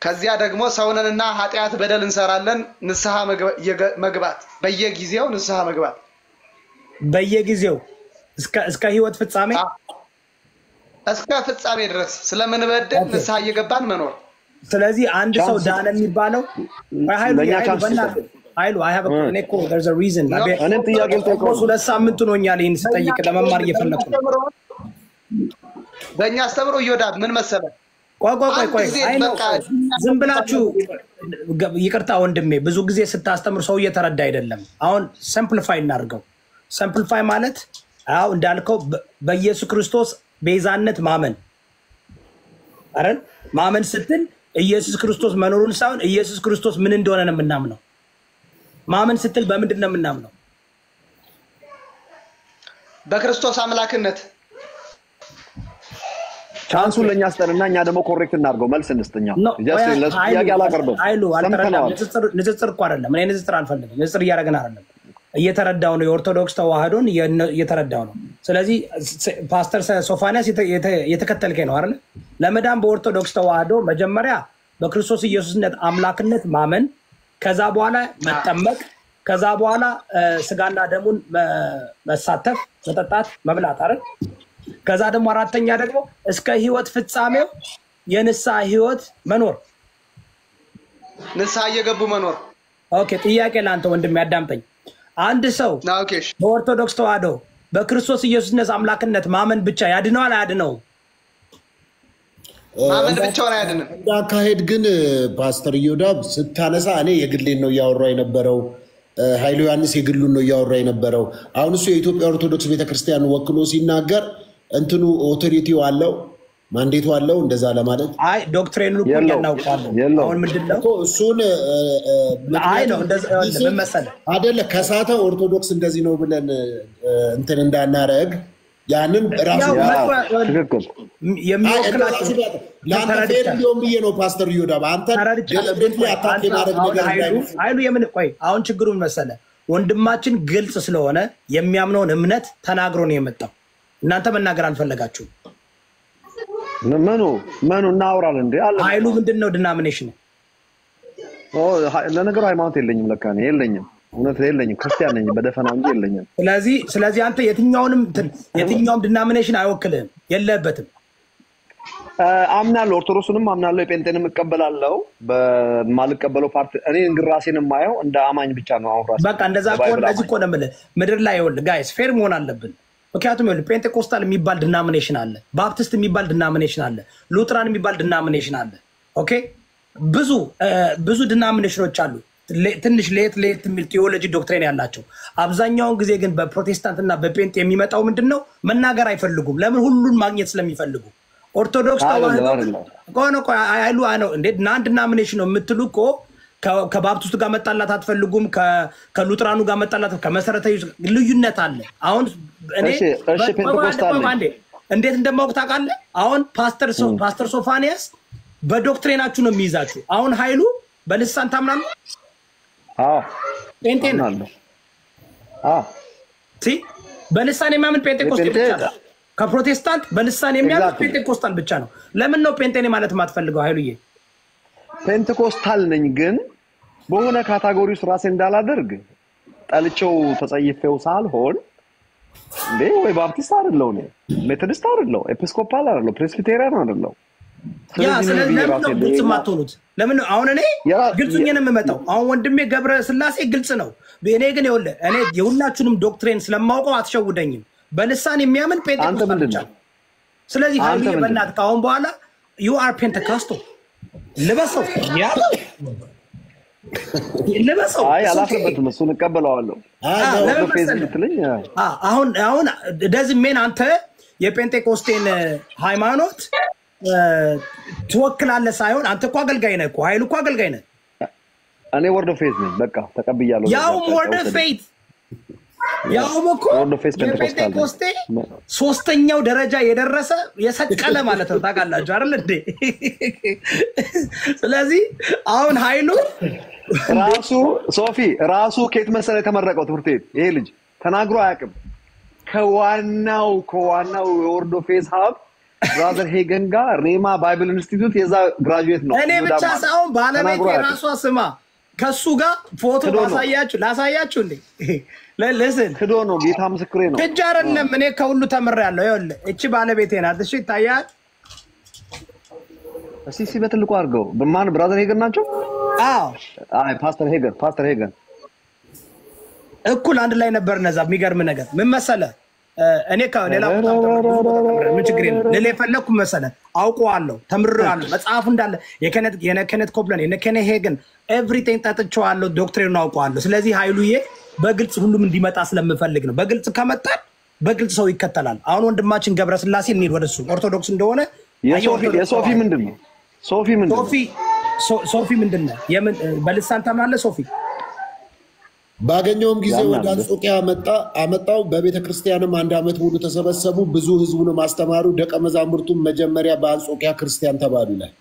ከዚያ ደግሞ ሰውነንና ኃጢአት በደል እንሰራለን ንስሐ መግባት፣ በየጊዜው ንስሐ መግባት፣ በየጊዜው እስከ ህይወት ፍጻሜ እስከ ፍጻሜ ድረስ ስለምንበደል ንስሐ እየገባን መኖር። ስለዚህ አንድ ሰው ዳነ የሚባለው ኃይሉ እኔ እኮ there's a reason እኔም ጥያቄ ልጠይቀው። 2 ሳምንት ሆኖኛል ይሄን ስጠይቅ ለመማር እየፈለኩ ነው። በእኛ አስተምሮ እዮዳብ ምን መሰለህ? ቆይ ዝም ብላችሁ ይቅርታ ወንድሜ፣ ብዙ ጊዜ ስታስተምር ሰው እየተረዳ አይደለም። አሁን ሲምፕሊፋይ እናድርገው። ሲምፕሊፋይ ማለት አው እንዳልከው በኢየሱስ ክርስቶስ ቤዛነት ማመን አይደል? ማመን ስትል ኢየሱስ ክርስቶስ መኖሩን ሳይሆን ኢየሱስ ክርስቶስ ምን እንደሆነ ነው የምናምነው። ማመን ስትል በምንድን ነው የምናምነው? በክርስቶስ አምላክነት። ቻንሱን ለኛ አስጠንና እኛ ደግሞ ኮሬክት እናድርገው፣ መልስ እንስተኛ። ጥያቄ አላቀርብም። ንጽጽር እኮ አይደለም። እኔ ንጽጽር አልፈልግም። ንጽጽር እያደረግን አይደለም። እየተረዳው ነው። የኦርቶዶክስ ተዋህዶን እየተረዳው ነው። ስለዚህ ፓስተር ሶፋንያስ የተከተልከኝ ነው አይደል? ለመዳን በኦርቶዶክስ ተዋህዶ መጀመሪያ በክርስቶስ ኢየሱስነት አምላክነት ማመን፣ ከዛ በኋላ መጠመቅ፣ ከዛ በኋላ ስጋና ደሙን መሳተፍ፣ መጠጣት፣ መብላት አይደል? ከዛ ደግሞ አራተኛ ደግሞ እስከ ህይወት ፍጻሜው የንስሐ ህይወት መኖር፣ ንስሐ እየገቡ መኖር። ኦኬ። ጥያቄ ለአንተ ወንድሜ አዳምጠኝ። አንድ ሰው በኦርቶዶክስ ተዋህዶ በክርስቶስ ኢየሱስነት አምላክነት ማመን ብቻ ያድነዋል አያድነው? ማመን ብቻውን አያድንም። አካሄድ ግን ፓስተር እዮዳብ ስታነሳ እኔ የግሌን ነው እያወራ የነበረው፣ ኃይሉ ዮሐንስ የግሉን ነው እያወራ የነበረው። አሁን እሱ የኢትዮጵያ ኦርቶዶክስ ቤተክርስቲያን ወክሎ ሲናገር እንትኑ ኦቶሪቲው አለው ማንዴቱ አለው እንደዛ ለማለት። አይ ዶክትሪኑን እኮ እናውቃለን። አሁን ምንድነው እሱን አይ ነው እንደዛ ምን መሰለህ አይደለ ከሳተ ኦርቶዶክስ እንደዚህ ነው ብለን እንትን እንዳናረግ ያንን ራሱ ትክክል የሚወክላችሁ ለአንተ ሊሆን ብዬ ነው ፓስተር እዮዳብ። አንተ ደለብት አታክ ማድረግ ነገር አይሉ የምን ቆይ አሁን ችግሩን መሰለህ ወንድማችን ግልጽ ስለሆነ የሚያምነውን እምነት ተናግሮ ነው የመጣው። እናንተ መናገር አልፈለጋችሁም። መኑ እናውራለን እንዴ አለ። ኃይሉ ምንድነው? ዲናሚኔሽን ለነገሩ ሃይማኖት የለኝም። ለካ ነው የለኝም፣ እውነት የለኝም። ክርስቲያን ነኝ በደፈናው እንጂ የለኝም። ስለዚህ አንተ የትኛውም ዲናሚኔሽን አይወክልህም፣ የለህበትም። አምናለሁ፣ ኦርቶዶክስንም አምናለሁ፣ የጴንጤንም እቀበላለሁ። በማልቀበለው ፓርቲ እኔ እንግራሴን የማየው እንደ አማኝ ብቻ ነው። አሁን ራስ በቃ እንደዛ ከሆነ ለዚህ እኮ ነው የምልህ ምድር ላይ ይኸውልህ ጋይስ ፌር መሆን አለብን። ምክንያቱም ፔንቴኮስታል የሚባል ዲናሚኔሽን አለ፣ ባፕቲስት የሚባል ዲናሚኔሽን አለ፣ ሉትራን የሚባል ዲናሚኔሽን አለ። ኦኬ ብዙ ዲናሚኔሽኖች አሉ። ትንሽ ለየት የሚል ቴዎሎጂ ዶክትሪን ያላቸው። አብዛኛውን ጊዜ ግን በፕሮቴስታንት እና በፔንት የሚመጣው ምንድነው? መናገር አይፈልጉም። ለምን? ሁሉን ማግኘት ስለሚፈልጉ። ኦርቶዶክስ ተዋህዶ አይሉ ነው እንዴ? ናን ዲናሚኔሽን ነው የምትሉ እኮ ከባፕቲስቱ ጋር መጣላት አትፈልጉም። ከሉትራኑ ጋር መጣላት ከመሰረታዊ ልዩነት አለ። አሁን እኔ እንዴት እንደማውቅ ታውቃለህ? አሁን ፓስተር ሶፋንያስ በዶክትሪናችሁ ነው የሚይዛችሁ። አሁን ኃይሉ በልሳን ታምናለህ? ጴንጤ ነው። በልሳን የሚያምን ጴንጤኮስጤ ብቻ ነው። ከፕሮቴስታንት በልሳን የሚያምን ጴንጤኮስታል ብቻ ነው። ለምን ነው ጴንጤኔ ማለት የማትፈልገው ኃይሉዬ? ፔንቴኮስታል ነኝ፣ ግን በሆነ ካታጎሪ ውስጥ ራሴ እንዳላደርግ ጠልቼው ተጸይፌው ሳልሆን እንዴ ወይ ባፕቲስት አይደለሁ እኔ፣ ሜቶዲስት አይደለሁ፣ ኤጲስኮፓል አይደለሁ፣ ፕሬስቢቴሪያን አይደለሁ። ስለዚህ ለምን ነው ግልጽ የማትሆኑት? ለምን አሁን እኔ ግልጽኝ ነው የምመጣው? አሁን ወንድሜ ገብረ ስላሴ ግልጽ ነው። እኔ ግን ይኸውልህ እኔ የሁላችሁንም ዶክትሪን ስለማውቀው አትሸውደኝም። በልሳን የሚያምን ጴንጤኮስታል ብቻ። ስለዚህ ኃይሉዬ በእናትህ ከአሁን በኋላ you are Pentecostal ልበሰው ልበሰው። አይ አላፍርበትም፣ እሱን እቀበለዋለሁ። አሁን ደዝሜን አንተ የጴንጤኮስቴን ሃይማኖት ትወክላለህ ሳይሆን አንተ እኮ አገልጋይ ነህ እኮ። ኃይሉ እኮ አገልጋይ ነህ። እኔ ወርድ ኦፍ ፌዝ ነኝ። በቃ ተቀብያለሁ። ያውም ወርድ ኦፍ ፌዝ ያውም እኮ የጴንጤኮስቴ ሶስተኛው ደረጃ የደረሰ የሰቀለ ማለት ነው። ታውቃላችሁ አይደል እንዴ? ስለዚህ አሁን ኃይሉ ራሱ ከየት መሰለህ የተመረቀው ትምህርት ቤት? ይሄ ልጅ ተናግሮ አያውቅም። ከዋናው የወርድ ኦፍ ፌዝ ሀብ ብራዘር ሄገን ጋር ሬማ ባይብል ኢንስቲትዩት የዛ ግራጁዌት ነው። እኔ ብቻ ሳይሆን ባለቤቴ ራሷ ስማ ከሱ ጋር ፎቶ ላሳያችሁ እንዴ? ለስን ክዶ ነው። ጌታ ምስክሬ ነው። እጅ አይደለም እኔ ከሁሉ ተምሬያለሁ። ይኸውልህ እቺ ባለቤቴ ናት። እሺ ይታያል። እሺ በትልቁ አድርገው በማን ብራዘር ሄገን ናቸው? አይ ፓስተር ሄገን እኩል አንድ ላይ ነበር። ነዛ የሚገርም ነገር ምን መሰለህ? እኔ ከሌላ ምን ችግር የለም። ለሌ ፈለኩ መሰለህ አውቀዋለሁ፣ ተምሬያለሁ። መጽሐፉ እንዳለ የኬኔት ኮፕላንድ የኬኔት ሄገን ኤቭሪቲንግ ጠጥቼዋለሁ፣ ዶክትሪኑን አውቀዋለሁ። ስለዚህ ኃይሉዬ በግልጽ ሁሉም እንዲመጣ ስለምፈልግ ነው። በግልጽ ከመጣ በግልጽ ሰው ይከተላል። አሁን ወንድማችን ገብረስላሴ እንሂድ ወደሱ። ኦርቶዶክስ እንደሆነ የሶፊ ምንድነው? ሶፊ ምንድነው? የምን በልሳን ታምናለህ? ሶፊ ባገኘውም ጊዜ ወደ አንጾኪያ አመጣው። በቤተ ክርስቲያንም 1 ዓመት ሙሉ ተሰበሰቡ። ብዙ ህዝቡንም አስተማሩ። ደቀ መዛሙርቱም መጀመሪያ በአንጾኪያ ክርስቲያን ተባሉ ይላል።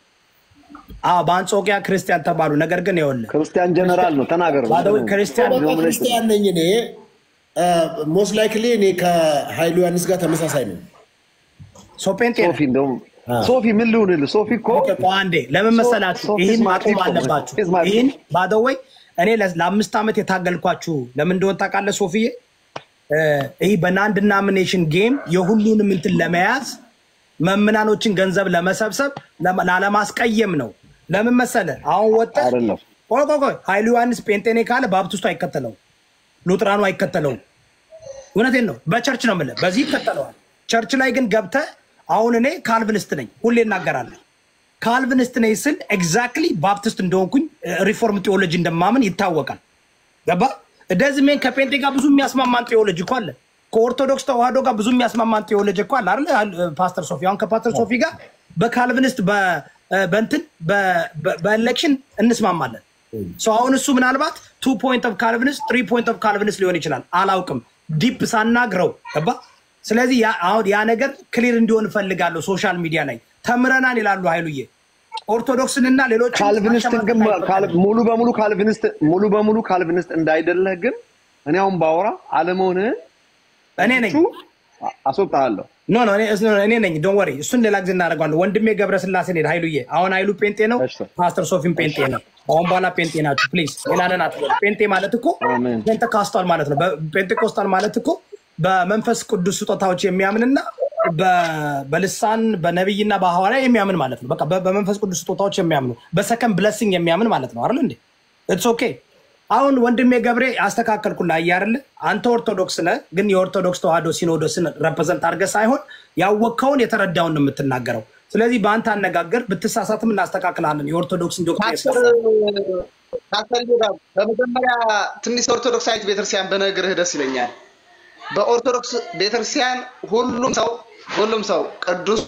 በአንጾኪያ ክርስቲያን ተባሉ። ነገር ግን ይኸውልህ ክርስቲያን ጀነራል ነው ተናገረው። ክርስቲያን ነኝ እኔ ሞስት ላይክሊ እኔ ከኃይሉ ዮሐንስ ጋር ተመሳሳይ ነው። ሶፊ ምን ልሁንልህ? ሶፊ እኮ አንዴ ለምን መሰላችሁ? ይህን ማቆም አለባችሁ። ይህን ባደወይ እኔ ለ5 ዓመት የታገልኳችሁ ለምን እንደሆነ ታውቃለህ ሶፊዬ? ይህ በናን ዲናሚኔሽን ጌም የሁሉንም እንትን ለመያዝ መምናኖችን ገንዘብ ለመሰብሰብ ላለማስቀየም ነው። ለምን መሰለህ? አሁን ወጣ ቆይ ኃይሉ ዮሐንስ ጴንጤኔ ካለ ባፕቲስቱ አይከተለው፣ ሉትራኑ አይከተለው። እውነቴን ነው። በቸርች ነው የምልህ፣ በዚህ ይከተለዋል። ቸርች ላይ ግን ገብተህ አሁን እኔ ካልቪኒስት ነኝ ሁሌ እናገራለሁ። ካልቪኒስት ነኝ ስል ኤግዛክትሊ ባፕቲስት እንደሆንኩኝ ሪፎርም ቴዎሎጂ እንደማምን ይታወቃል። ገባ? ደዝሜን ከጴንጤ ጋር ብዙ የሚያስማማን ቴዎሎጂ እኮ አለ። ከኦርቶዶክስ ተዋህዶ ጋር ብዙ የሚያስማማን ቴዎሎጂ እኮ አለ አይደል? ፓስተር ሶፊ አሁን ከፓስተር ሶፊ ጋር በካልቪኒስት በእንትን በኤሌክሽን እንስማማለን። አሁን እሱ ምናልባት 2 ፖይንት ኦፍ ካልቪኒስት 3 ፖይንት ኦፍ ካልቪኒስት ሊሆን ይችላል። አላውቅም፣ ዲፕ ሳናግረው ገባ? ስለዚህ አሁን ያ ነገር ክሊር እንዲሆን እፈልጋለሁ። ሶሻል ሚዲያ ላይ ተምረናን ይላሉ ኃይሉዬ። ኦርቶዶክስንና ሌሎች ካልቪኒስትን ግን ሙሉ በሙሉ ካልቪኒስት እንዳይደለህ ግን እኔ አሁን ባወራ አለመሆንህን እኔ ነኝ አስወጣለሁ። እኔ ነኝ። ዶንት ወሪ፣ እሱን ሌላ ጊዜ እናደርገዋለን። ወንድሜ ገብረስላሴ ነው ኃይሉዬ። አሁን ኃይሉ ጴንጤ ነው፣ ፓስተር ሶፊም ጴንጤ ነው። አሁን በኋላ ጴንጤ ናችሁ ፕሊዝ። ሌላንን አትበሉ። ጴንጤ ማለት እኮ ፔንቴኮስታል ማለት ነው። ፔንቴኮስታል ማለት እኮ በመንፈስ ቅዱስ ስጦታዎች የሚያምንና በልሳን በነብይና በሐዋርያ የሚያምን ማለት ነው። በቃ በመንፈስ ቅዱስ ስጦታዎች የሚያምኑ በሰከንድ ብለሲንግ የሚያምን ማለት ነው አይደል እንዴ? ኢትስ ኦኬ። አሁን ወንድሜ ገብሬ አስተካከልኩልህ አይደል? አንተ ኦርቶዶክስ ነህ፣ ግን የኦርቶዶክስ ተዋህዶ ሲኖዶስን ሪፕሬዘንት አድርገህ ሳይሆን ያወቅከውን የተረዳውን ነው የምትናገረው። ስለዚህ በአንተ አነጋገር ብትሳሳትም እናስተካክላለን። የኦርቶዶክስን ዶክትሪን በመጀመሪያ ትንሽ ኦርቶዶክሳዊት ቤተክርስቲያን በነገርህ ደስ ይለኛል። በኦርቶዶክስ ቤተክርስቲያን ሁሉም ሰው ቅዱስ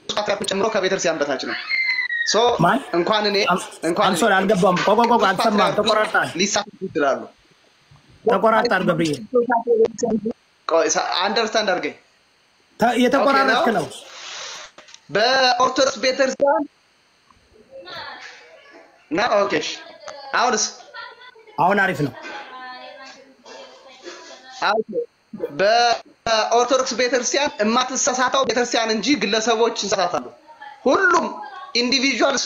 ፓትርያርኩን ጨምሮ ከቤተክርስቲያን በታች ነው። እንኳን እኔ አንሶን አልገባም። ቆቆቆ አልሰማም። ተቆራርጣል። ሊሳተፉ ይችላሉ። ተቆራርጣል። ገብርዬ አንደርስታንድ አድርገኝ። የተቆራረጥክ ነው። በኦርቶዶክስ ቤተክርስቲያን ና ኦኬ። አሁን አሪፍ ነው። በኦርቶዶክስ ቤተክርስቲያን የማትሳሳተው ቤተክርስቲያን እንጂ ግለሰቦች ይሳሳታሉ። ሁሉም ኢንዲቪጁዋልስ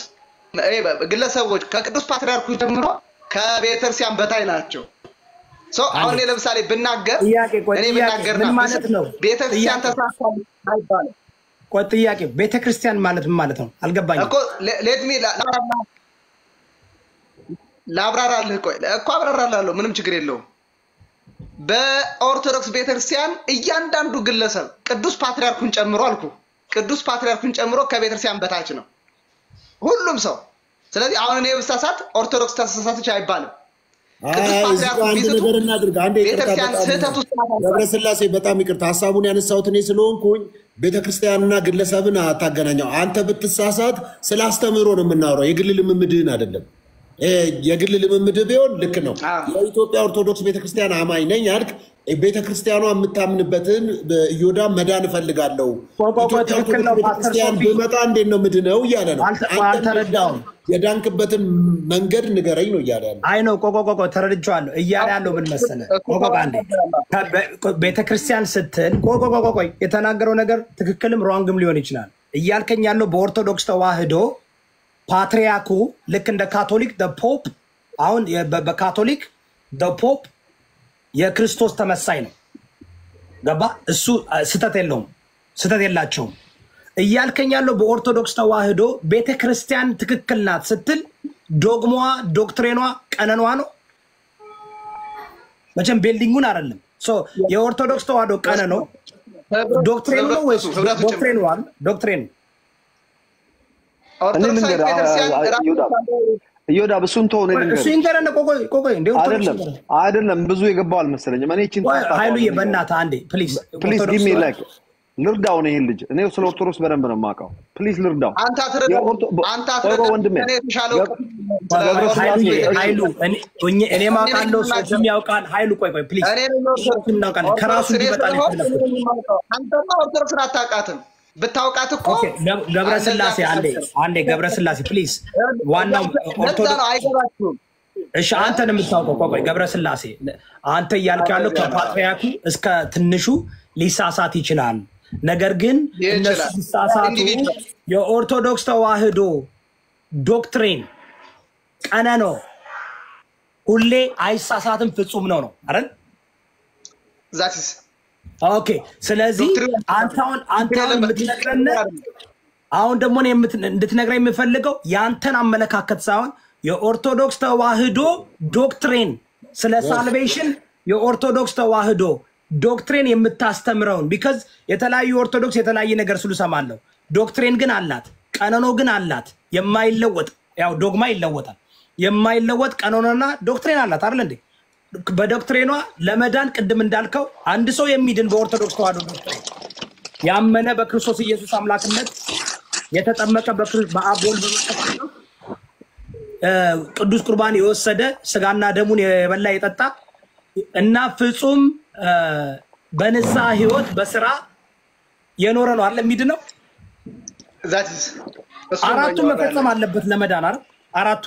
ግለሰቦች ከቅዱስ ፓትርያርኩ ጀምሮ ከቤተክርስቲያን በታይ ናቸው። አሁን ለምሳሌ ብናገር እኔ ብናገር ምን ማለት ነው? ቤተክርስቲያን ተሳሳተ አይባልም። ቆይ ጥያቄ ቤተክርስቲያን ማለት ምን ማለት ነው? አልገባኝም እኮ ሌትሚ ላብራራልህ። ቆይ እኮ አብራራላለሁ፣ ምንም ችግር የለውም። በኦርቶዶክስ ቤተክርስቲያን እያንዳንዱ ግለሰብ ቅዱስ ፓትርያርኩን ጨምሮ አልኩ፣ ቅዱስ ፓትርያርኩን ጨምሮ ከቤተክርስቲያን በታች ነው ሁሉም ሰው። ስለዚህ አሁን እኔ ብሳሳት ኦርቶዶክስ ተሳሳተች አይባልም። ቅዱስ ፓትርያርኩ ነገር እናድርግ። አንዴ ገብረስላሴ በጣም ይቅርታ፣ ሐሳቡን ያነሳሁት እኔ ስለሆንኩኝ ቤተክርስቲያንና ግለሰብን አታገናኘው። አንተ ብትሳሳት ስለ አስተምህሮ ነው የምናወራው፣ የግል ልምምድህን አይደለም። የግል ልምምድ ቢሆን ልክ ነው። የኢትዮጵያ ኦርቶዶክስ ቤተክርስቲያን አማኝ ነኝ አልክ። ቤተክርስቲያኗ የምታምንበትን ኢዮዳ መዳን እፈልጋለሁ ቤተክርስቲያን ብመጣ እንዴት ነው ምድነው እያለ ነው። አልተረዳውም። የዳንክበትን መንገድ ንገረኝ ነው እያለ ያለው። አይ ነው ቆቆቆ ተረድቻለሁ እያለ ያለው ምን መሰለህ? ቆቆቆ አንዴ ቤተክርስቲያን ስትል ቆቆቆ የተናገረው ነገር ትክክልም ሮንግም ሊሆን ይችላል። እያልከኝ ያለው በኦርቶዶክስ ተዋህዶ ፓትርያርኩ ልክ እንደ ካቶሊክ ፖፕ፣ አሁን በካቶሊክ ፖፕ የክርስቶስ ተመሳይ ነው። ገባ? እሱ ስተት የለውም፣ ስተት የላቸውም። እያልከኝ ያለው በኦርቶዶክስ ተዋህዶ ቤተክርስቲያን ትክክል ናት ስትል ዶግማዋ፣ ዶክትሪኗ፣ ቀኖኗ ነው። መቼም ቤልዲንጉን አይደለም። የኦርቶዶክስ ተዋህዶ ቀኖኗ ዶክትሪኑ ነው ወይስ ዶክትሪኑ? ዶክትሪኑ እዮዳ ብሱን ተው ነው እሱ ይንገረን። ቆቆይ እንደው አይደለም ብዙ የገባው አልመሰለኝም። እኔ እቺን ኃይሉዬ በእናትህ አንዴ ፕሊዝ ጊቭ ሚ ላይክ ልርዳው ነው ይሄን ልጅ። እኔ ስለ ኦርቶዶክስ በደንብ ነው የማውቀው። ፕሊዝ ልርዳው። አንተ አትረዳው ወንድሜ። ኃይሉ እኔ ማውቃለሁ፣ ሰውም ያውቃል። ኃይሉ ቆይ ፕሊዝ እናውቃለን። ከራሱ ይመጣል ይፈልጋል። አንተማ ኦርቶዶክስን አታውቃትም። ብታውቃት እኮ ገብረስላሴ አንዴ ገብረስላሴ ፕሊዝ። ዋናው ኦርቶዶክስ አይገባችሁም። እሺ አንተን የምታውቀው ቆይ ገብረስላሴ አንተ እያልክ ያለው ከፓትርያርኩ እስከ ትንሹ ሊሳሳት ይችላል። ነገር ግን እነሱ ሲሳሳቱ የኦርቶዶክስ ተዋህዶ ዶክትሪን ቀኖና ሁሌ አይሳሳትም፣ ፍጹም ነው አይደል? ዛትስ ኦኬ። ስለዚህ አንተውን የምትነግረን አሁን ደግሞ እንድትነግረኝ የምፈልገው ያንተን አመለካከት ሳይሆን የኦርቶዶክስ ተዋህዶ ዶክትሪን ስለ ሳልቬሽን የኦርቶዶክስ ተዋህዶ ዶክትሪን የምታስተምረውን ቢካዝ የተለያዩ ኦርቶዶክስ የተለያየ ነገር ስሉ ሰማለሁ። ዶክትሪን ግን አላት፣ ቀኖና ግን አላት። የማይለወጥ ያው ዶግማ ይለወጣል። የማይለወጥ ቀኖናና ዶክትሪን አላት አይደል እንዴ? በዶክትሪኗ ለመዳን ቅድም እንዳልከው አንድ ሰው የሚድን በኦርቶዶክስ ተዋህዶ ዶክትሪን ያመነ በክርስቶስ ኢየሱስ አምላክነት የተጠመቀ በአብ ወልድ በመንፈስ ቅዱስ ቅዱስ ቁርባን የወሰደ ስጋና ደሙን የበላ የጠጣ እና ፍጹም በንስሐ ህይወት በስራ የኖረ ነው አይደል የሚድነው። አራቱ መፈጸም አለበት ለመዳን አይደል? አራቱ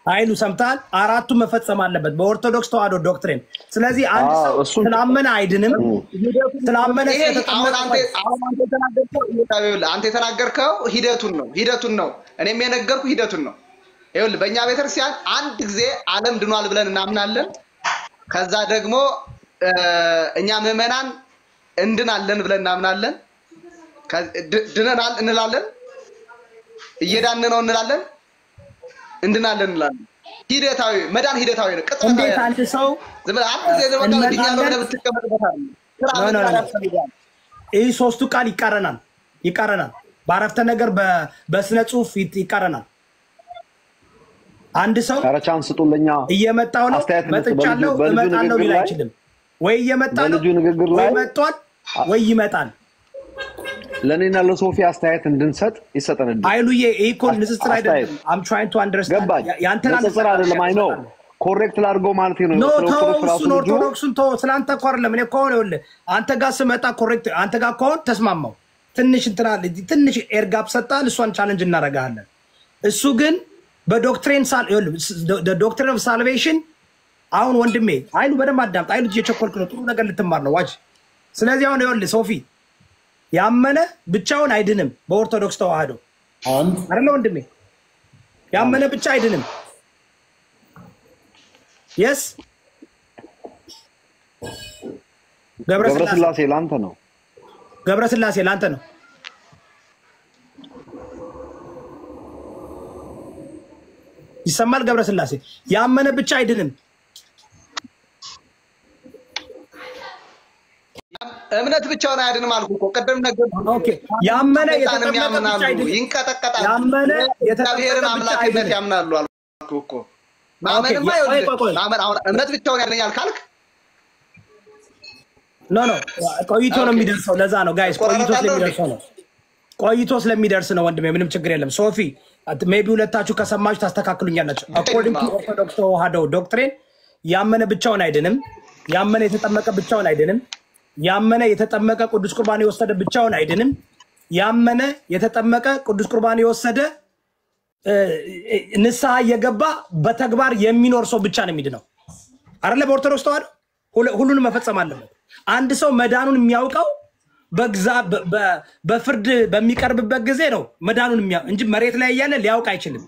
ኃይሉ ሰምታል። አራቱ መፈጸም አለበት በኦርቶዶክስ ተዋህዶ ዶክትሪን። ስለዚህ አንድ ሰው ስላመነ አይድንም። ስላመነ አንተ የተናገርከው ሂደቱን ነው። እኔም የነገርኩ ሂደቱን ነው። ይኸውልህ በእኛ ቤተክርስቲያን አንድ ጊዜ ዓለም ድኗል ብለን እናምናለን። ከዛ ደግሞ እኛ ምዕመናን እንድናለን ብለን እናምናለን። ድነናል እንላለን፣ እየዳን ነው እንላለን፣ እንድናለን እንላለን። ሂደታዊ መዳን ሂደታዊ ነው። ቅጥታዊ አንድ ሰው አንድ ጊዜ ደግሞ ድኛ ነው ብለህ ብትቀመጥበት አይደለም። ይህ ሶስቱ ቃል ይቃረናል። በአረፍተ ነገር በስነ ጽሁፍ ይቃረናል። አንድ ሰው ቻንስ ስጡልኛ እየመጣው ነው መጥቻለሁ እመጣለሁ ሊል አይችልም። ወይ እየመጣ ነው ወይ መጥቷል ወይ ይመጣል። ለኔና ለሶፊ አስተያየት እንድንሰጥ ይሰጠን። አይሉዬ እኮ ንጽጽር አይደለም። I'm trying to understand ያንተና ንጽጽር አይደለም። አይ ነው ኮሬክት ላድርገው ማለት ነው። ኦርቶዶክሱን ስላንተ እኮ አይደለም። እኔ እኮ ይኸውልህ አንተ ጋር ስመጣ ኮሬክት አንተ ጋር ከሆነ ተስማማው። ትንሽ ትንሽ ኤርጋፕ ሰጣል። እሷን ቻሌንጅ እናደርጋለን። እሱ ግን በዶክትሪን ዶክትሪን ኦፍ ሳልቬሽን አሁን ወንድሜ አይሉ በደንብ አዳምጥ። አይሉ እየቸኮልክ ነው። ጥሩ ነገር ልትማር ነው ዋጅ። ስለዚህ አሁን ይኸውልህ ሶፊ ያመነ ብቻውን አይድንም። በኦርቶዶክስ ተዋህዶ አይደለ ወንድሜ? ያመነ ብቻ አይድንም። yes ገብረስላሴ ላንተ ነው። ገብረስላሴ ላንተ ነው። ይሰማል? ገብረስላሴ ያመነ ብቻ አይድንም። እምነት ብቻውን አይድንም አልኩ እኮ ቅድም ነገር። ኦኬ ያመነ የተጠመቀ ብቻ አይድንም። ይንቀጠቀጣል። ያመነ እግዚአብሔርን አምላክነት ያምናሉ አልኩ እኮ። ማመንማ ይኸውልህ ማመን አሁን እምነት ብቻውን ያድነኛል ካልክ ኖ ቆይቶ ነው የሚደርሰው። ለዛ ነው ጋይስ ቆይቶ ስለሚደርስ ነው ወንድሜ። ምንም ችግር የለም። ሶፊ ሜቢ ሁለታችሁ ከሰማችሁ ታስተካክሉኛላችሁ። አኮርዲንግ ቱ ኦርቶዶክስ ተዋህዶ ዶክትሪን ያመነ ብቻውን አይድንም። ያመነ የተጠመቀ ብቻውን አይድንም። ያመነ የተጠመቀ ቅዱስ ቁርባን የወሰደ ብቻውን አይድንም። ያመነ የተጠመቀ ቅዱስ ቁርባን የወሰደ ንስሐ እየገባ በተግባር የሚኖር ሰው ብቻ ነው የሚድነው አይደለ? በኦርቶዶክስ ተዋህዶ ሁሉንም መፈጸም አለበት። አንድ ሰው መዳኑን የሚያውቀው በፍርድ በሚቀርብበት ጊዜ ነው መዳኑን እንጂ መሬት ላይ እያለ ሊያውቅ አይችልም።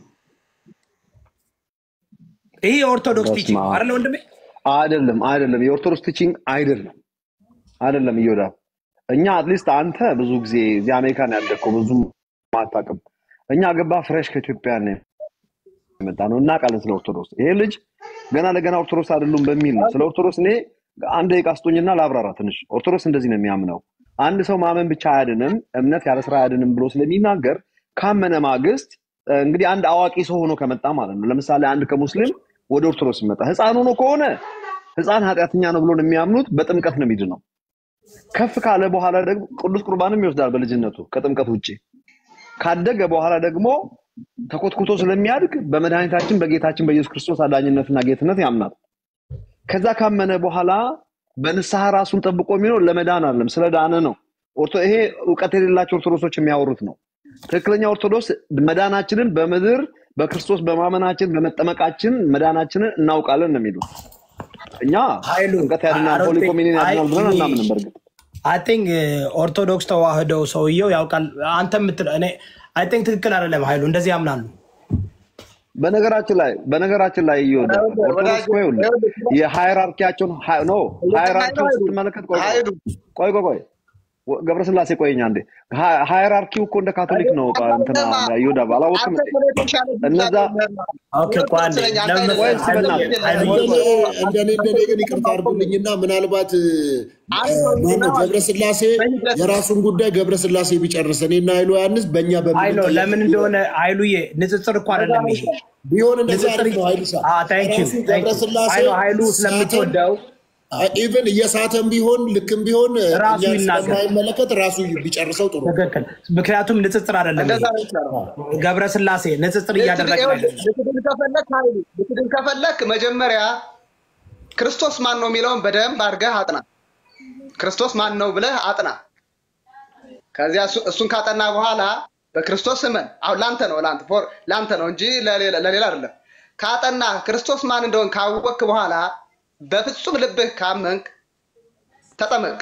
ይሄ የኦርቶዶክስ ቲቺንግ አይደለ ወንድሜ? አይደለም የኦርቶዶክስ ቲቺንግ አይደለም ይወዳ። እኛ አትሊስት አንተ ብዙ ጊዜ እዚህ አሜሪካን ያደግከው ብዙ ማታቀም እኛ ገባ ፍሬሽ ከኢትዮጵያ ነው መጣ ነው እና ቃል ስለ ኦርቶዶክስ ይሄ ልጅ ገና ለገና ኦርቶዶክስ አይደሉም በሚል ነው። ስለ ኦርቶዶክስ እኔ አንድ ደቂቃ አስቶኝና ላብራራ ትንሽ። ኦርቶዶክስ እንደዚህ ነው የሚያምነው። አንድ ሰው ማመን ብቻ አይደለም እምነት ያለ ስራ አይደለም ብሎ ስለሚናገር ካመነ ማግስት እንግዲህ አንድ አዋቂ ሰው ሆኖ ከመጣ ማለት ነው። ለምሳሌ አንድ ከሙስሊም ወደ ኦርቶዶክስ ይመጣ ህፃን ሆኖ ከሆነ ህፃን ኃጢአተኛ ነው ብሎ የሚያምኑት በጥምቀት ነው የሚድነው። ከፍ ካለ በኋላ ደግሞ ቅዱስ ቁርባንም ይወስዳል በልጅነቱ ከጥምቀት ውጪ። ካደገ በኋላ ደግሞ ተኮትኩቶ ስለሚያድግ በመድኃኒታችን በጌታችን በኢየሱስ ክርስቶስ አዳኝነትና ጌትነት ያምናል። ከዛ ካመነ በኋላ በንስሐ ራሱን ጠብቆ የሚኖር ለመዳን አይደለም ስለዳነ ነው። ይሄ ዕውቀት የሌላቸው ኦርቶዶክሶች የሚያወሩት ነው። ትክክለኛ ኦርቶዶክስ መዳናችንን በምድር በክርስቶስ በማመናችን በመጠመቃችን መዳናችንን እናውቃለን ነው የሚሉት። እኛ ዕውቀት ያድናል ሆሊ ኮሚኒየን ያድናል ብለን እናምንም። በርግጥ I think ኦርቶዶክስ ተዋህዶ ሰውየው ያውቃል። አንተ የምትለው እኔ I think ትክክል አይደለም ኃይሉ እንደዚህ ያምናሉ። በነገራችን ላይ ይወዳል ኦርቶዶክስ የሃይራርኪያቸውን ሃይራርኪውን ስትመለከት ቆይ ገብረስላሴ ቆይኛ እንዴ ሃይራርኪው እኮ እንደ ካቶሊክ ነው እንትና ይወዳ ባላወቅም እነዛ ኦኬ ቋንዴ እንደኔ ግን ይቅርታ አድርጉልኝና ምናልባት ገብረስላሴ የራሱን ጉዳይ ገብረስላሴ ቢጨርስ እኔና ኃይሉ ያንስ በእኛ አይሎ ለምን እንደሆነ ኃይሉዬ ንጽጽር እኮ አይደለም ይሄ ቢሆን እንደዛ ነው ኃይሉሳ ታንክ ዩ ኃይሉ ስለምትወደው ኢቭን እየሳተም ቢሆን ልክም ቢሆን ራሱ ይናገር ራሱ ቢጨርሰው ጥሩ ትክክል። ምክንያቱም ንጽጽር አይደለም ገብረስላሴ ንጽጽር እያደረገ ልትድን ከፈለክ መጀመሪያ ክርስቶስ ማን ነው የሚለውን በደንብ አድርገህ አጥና። ክርስቶስ ማን ነው ብለህ አጥና። ከዚያ እሱን ካጠና በኋላ በክርስቶስ እመን። አሁን ላንተ ነው እንጂ ለሌላ አይደለም። ካጠና ክርስቶስ ማን እንደሆነ ካወቅክ በኋላ በፍጹም ልብህ ካመንክ ተጠመቅ።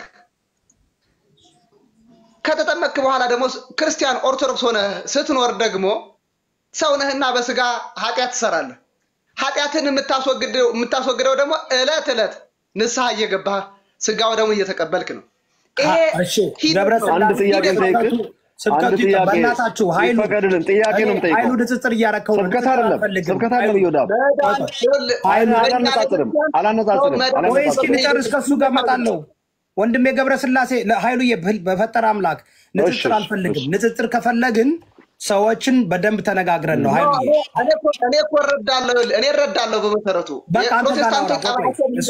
ከተጠመቅክ በኋላ ደግሞ ክርስቲያን ኦርቶዶክስ ሆነ ስትኖር ደግሞ ሰው ነህና በስጋ ኃጢአት ትሰራለህ። ኃጢአትን የምታስወግደው ደግሞ ዕለት ንስሐ እየገባህ ስጋው ደግሞ እየተቀበልክ ነው። ይሄ አንድ ጥያቄ ጠይቅ። አንድ ጥያቄ በእናታችሁ ኃይሉ ፈቀድልን ጥያቄ ነው የምጠይቀው። ኃይሉ ንጽጽር እያረከው ነው። ስብከት አይደለም ይወዳል። ኃይሉ አላነጻጽርም። ወይስ ኪንጨርስ ከሱ ጋር መጣለው ወንድሜ ገብረስላሴ ለኃይሉዬ በፈጠረ አምላክ ንጽጽር አልፈልግም። ንጽጽር ከፈለግን ሰዎችን በደንብ ተነጋግረን ነው። ኃይሉዬ እኔ እኮ እረዳለሁ በመሰረቱ በቃ አንተ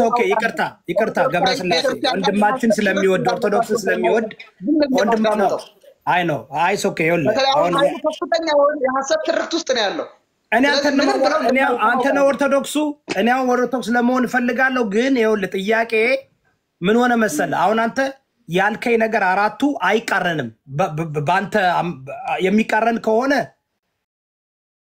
ኦኬ። ይቅርታ ገብረስላሴ ወንድማችን ስለሚወድ ኦርቶዶክስ ስለሚወድ ወንድም ነው። አይ ነው አይስ ኦኬ። ይኸውልህ አሁን ከፍተኛ የሐሰት ትርክት ውስጥ ነው ያለው። አንተ ነው ኦርቶዶክሱ፣ እኔ አሁን ኦርቶዶክስ ለመሆን እፈልጋለሁ። ግን ይኸውልህ ጥያቄ ምን ሆነ መሰለህ? አሁን አንተ ያልከኝ ነገር አራቱ አይቃረንም። በአንተ የሚቃረን ከሆነ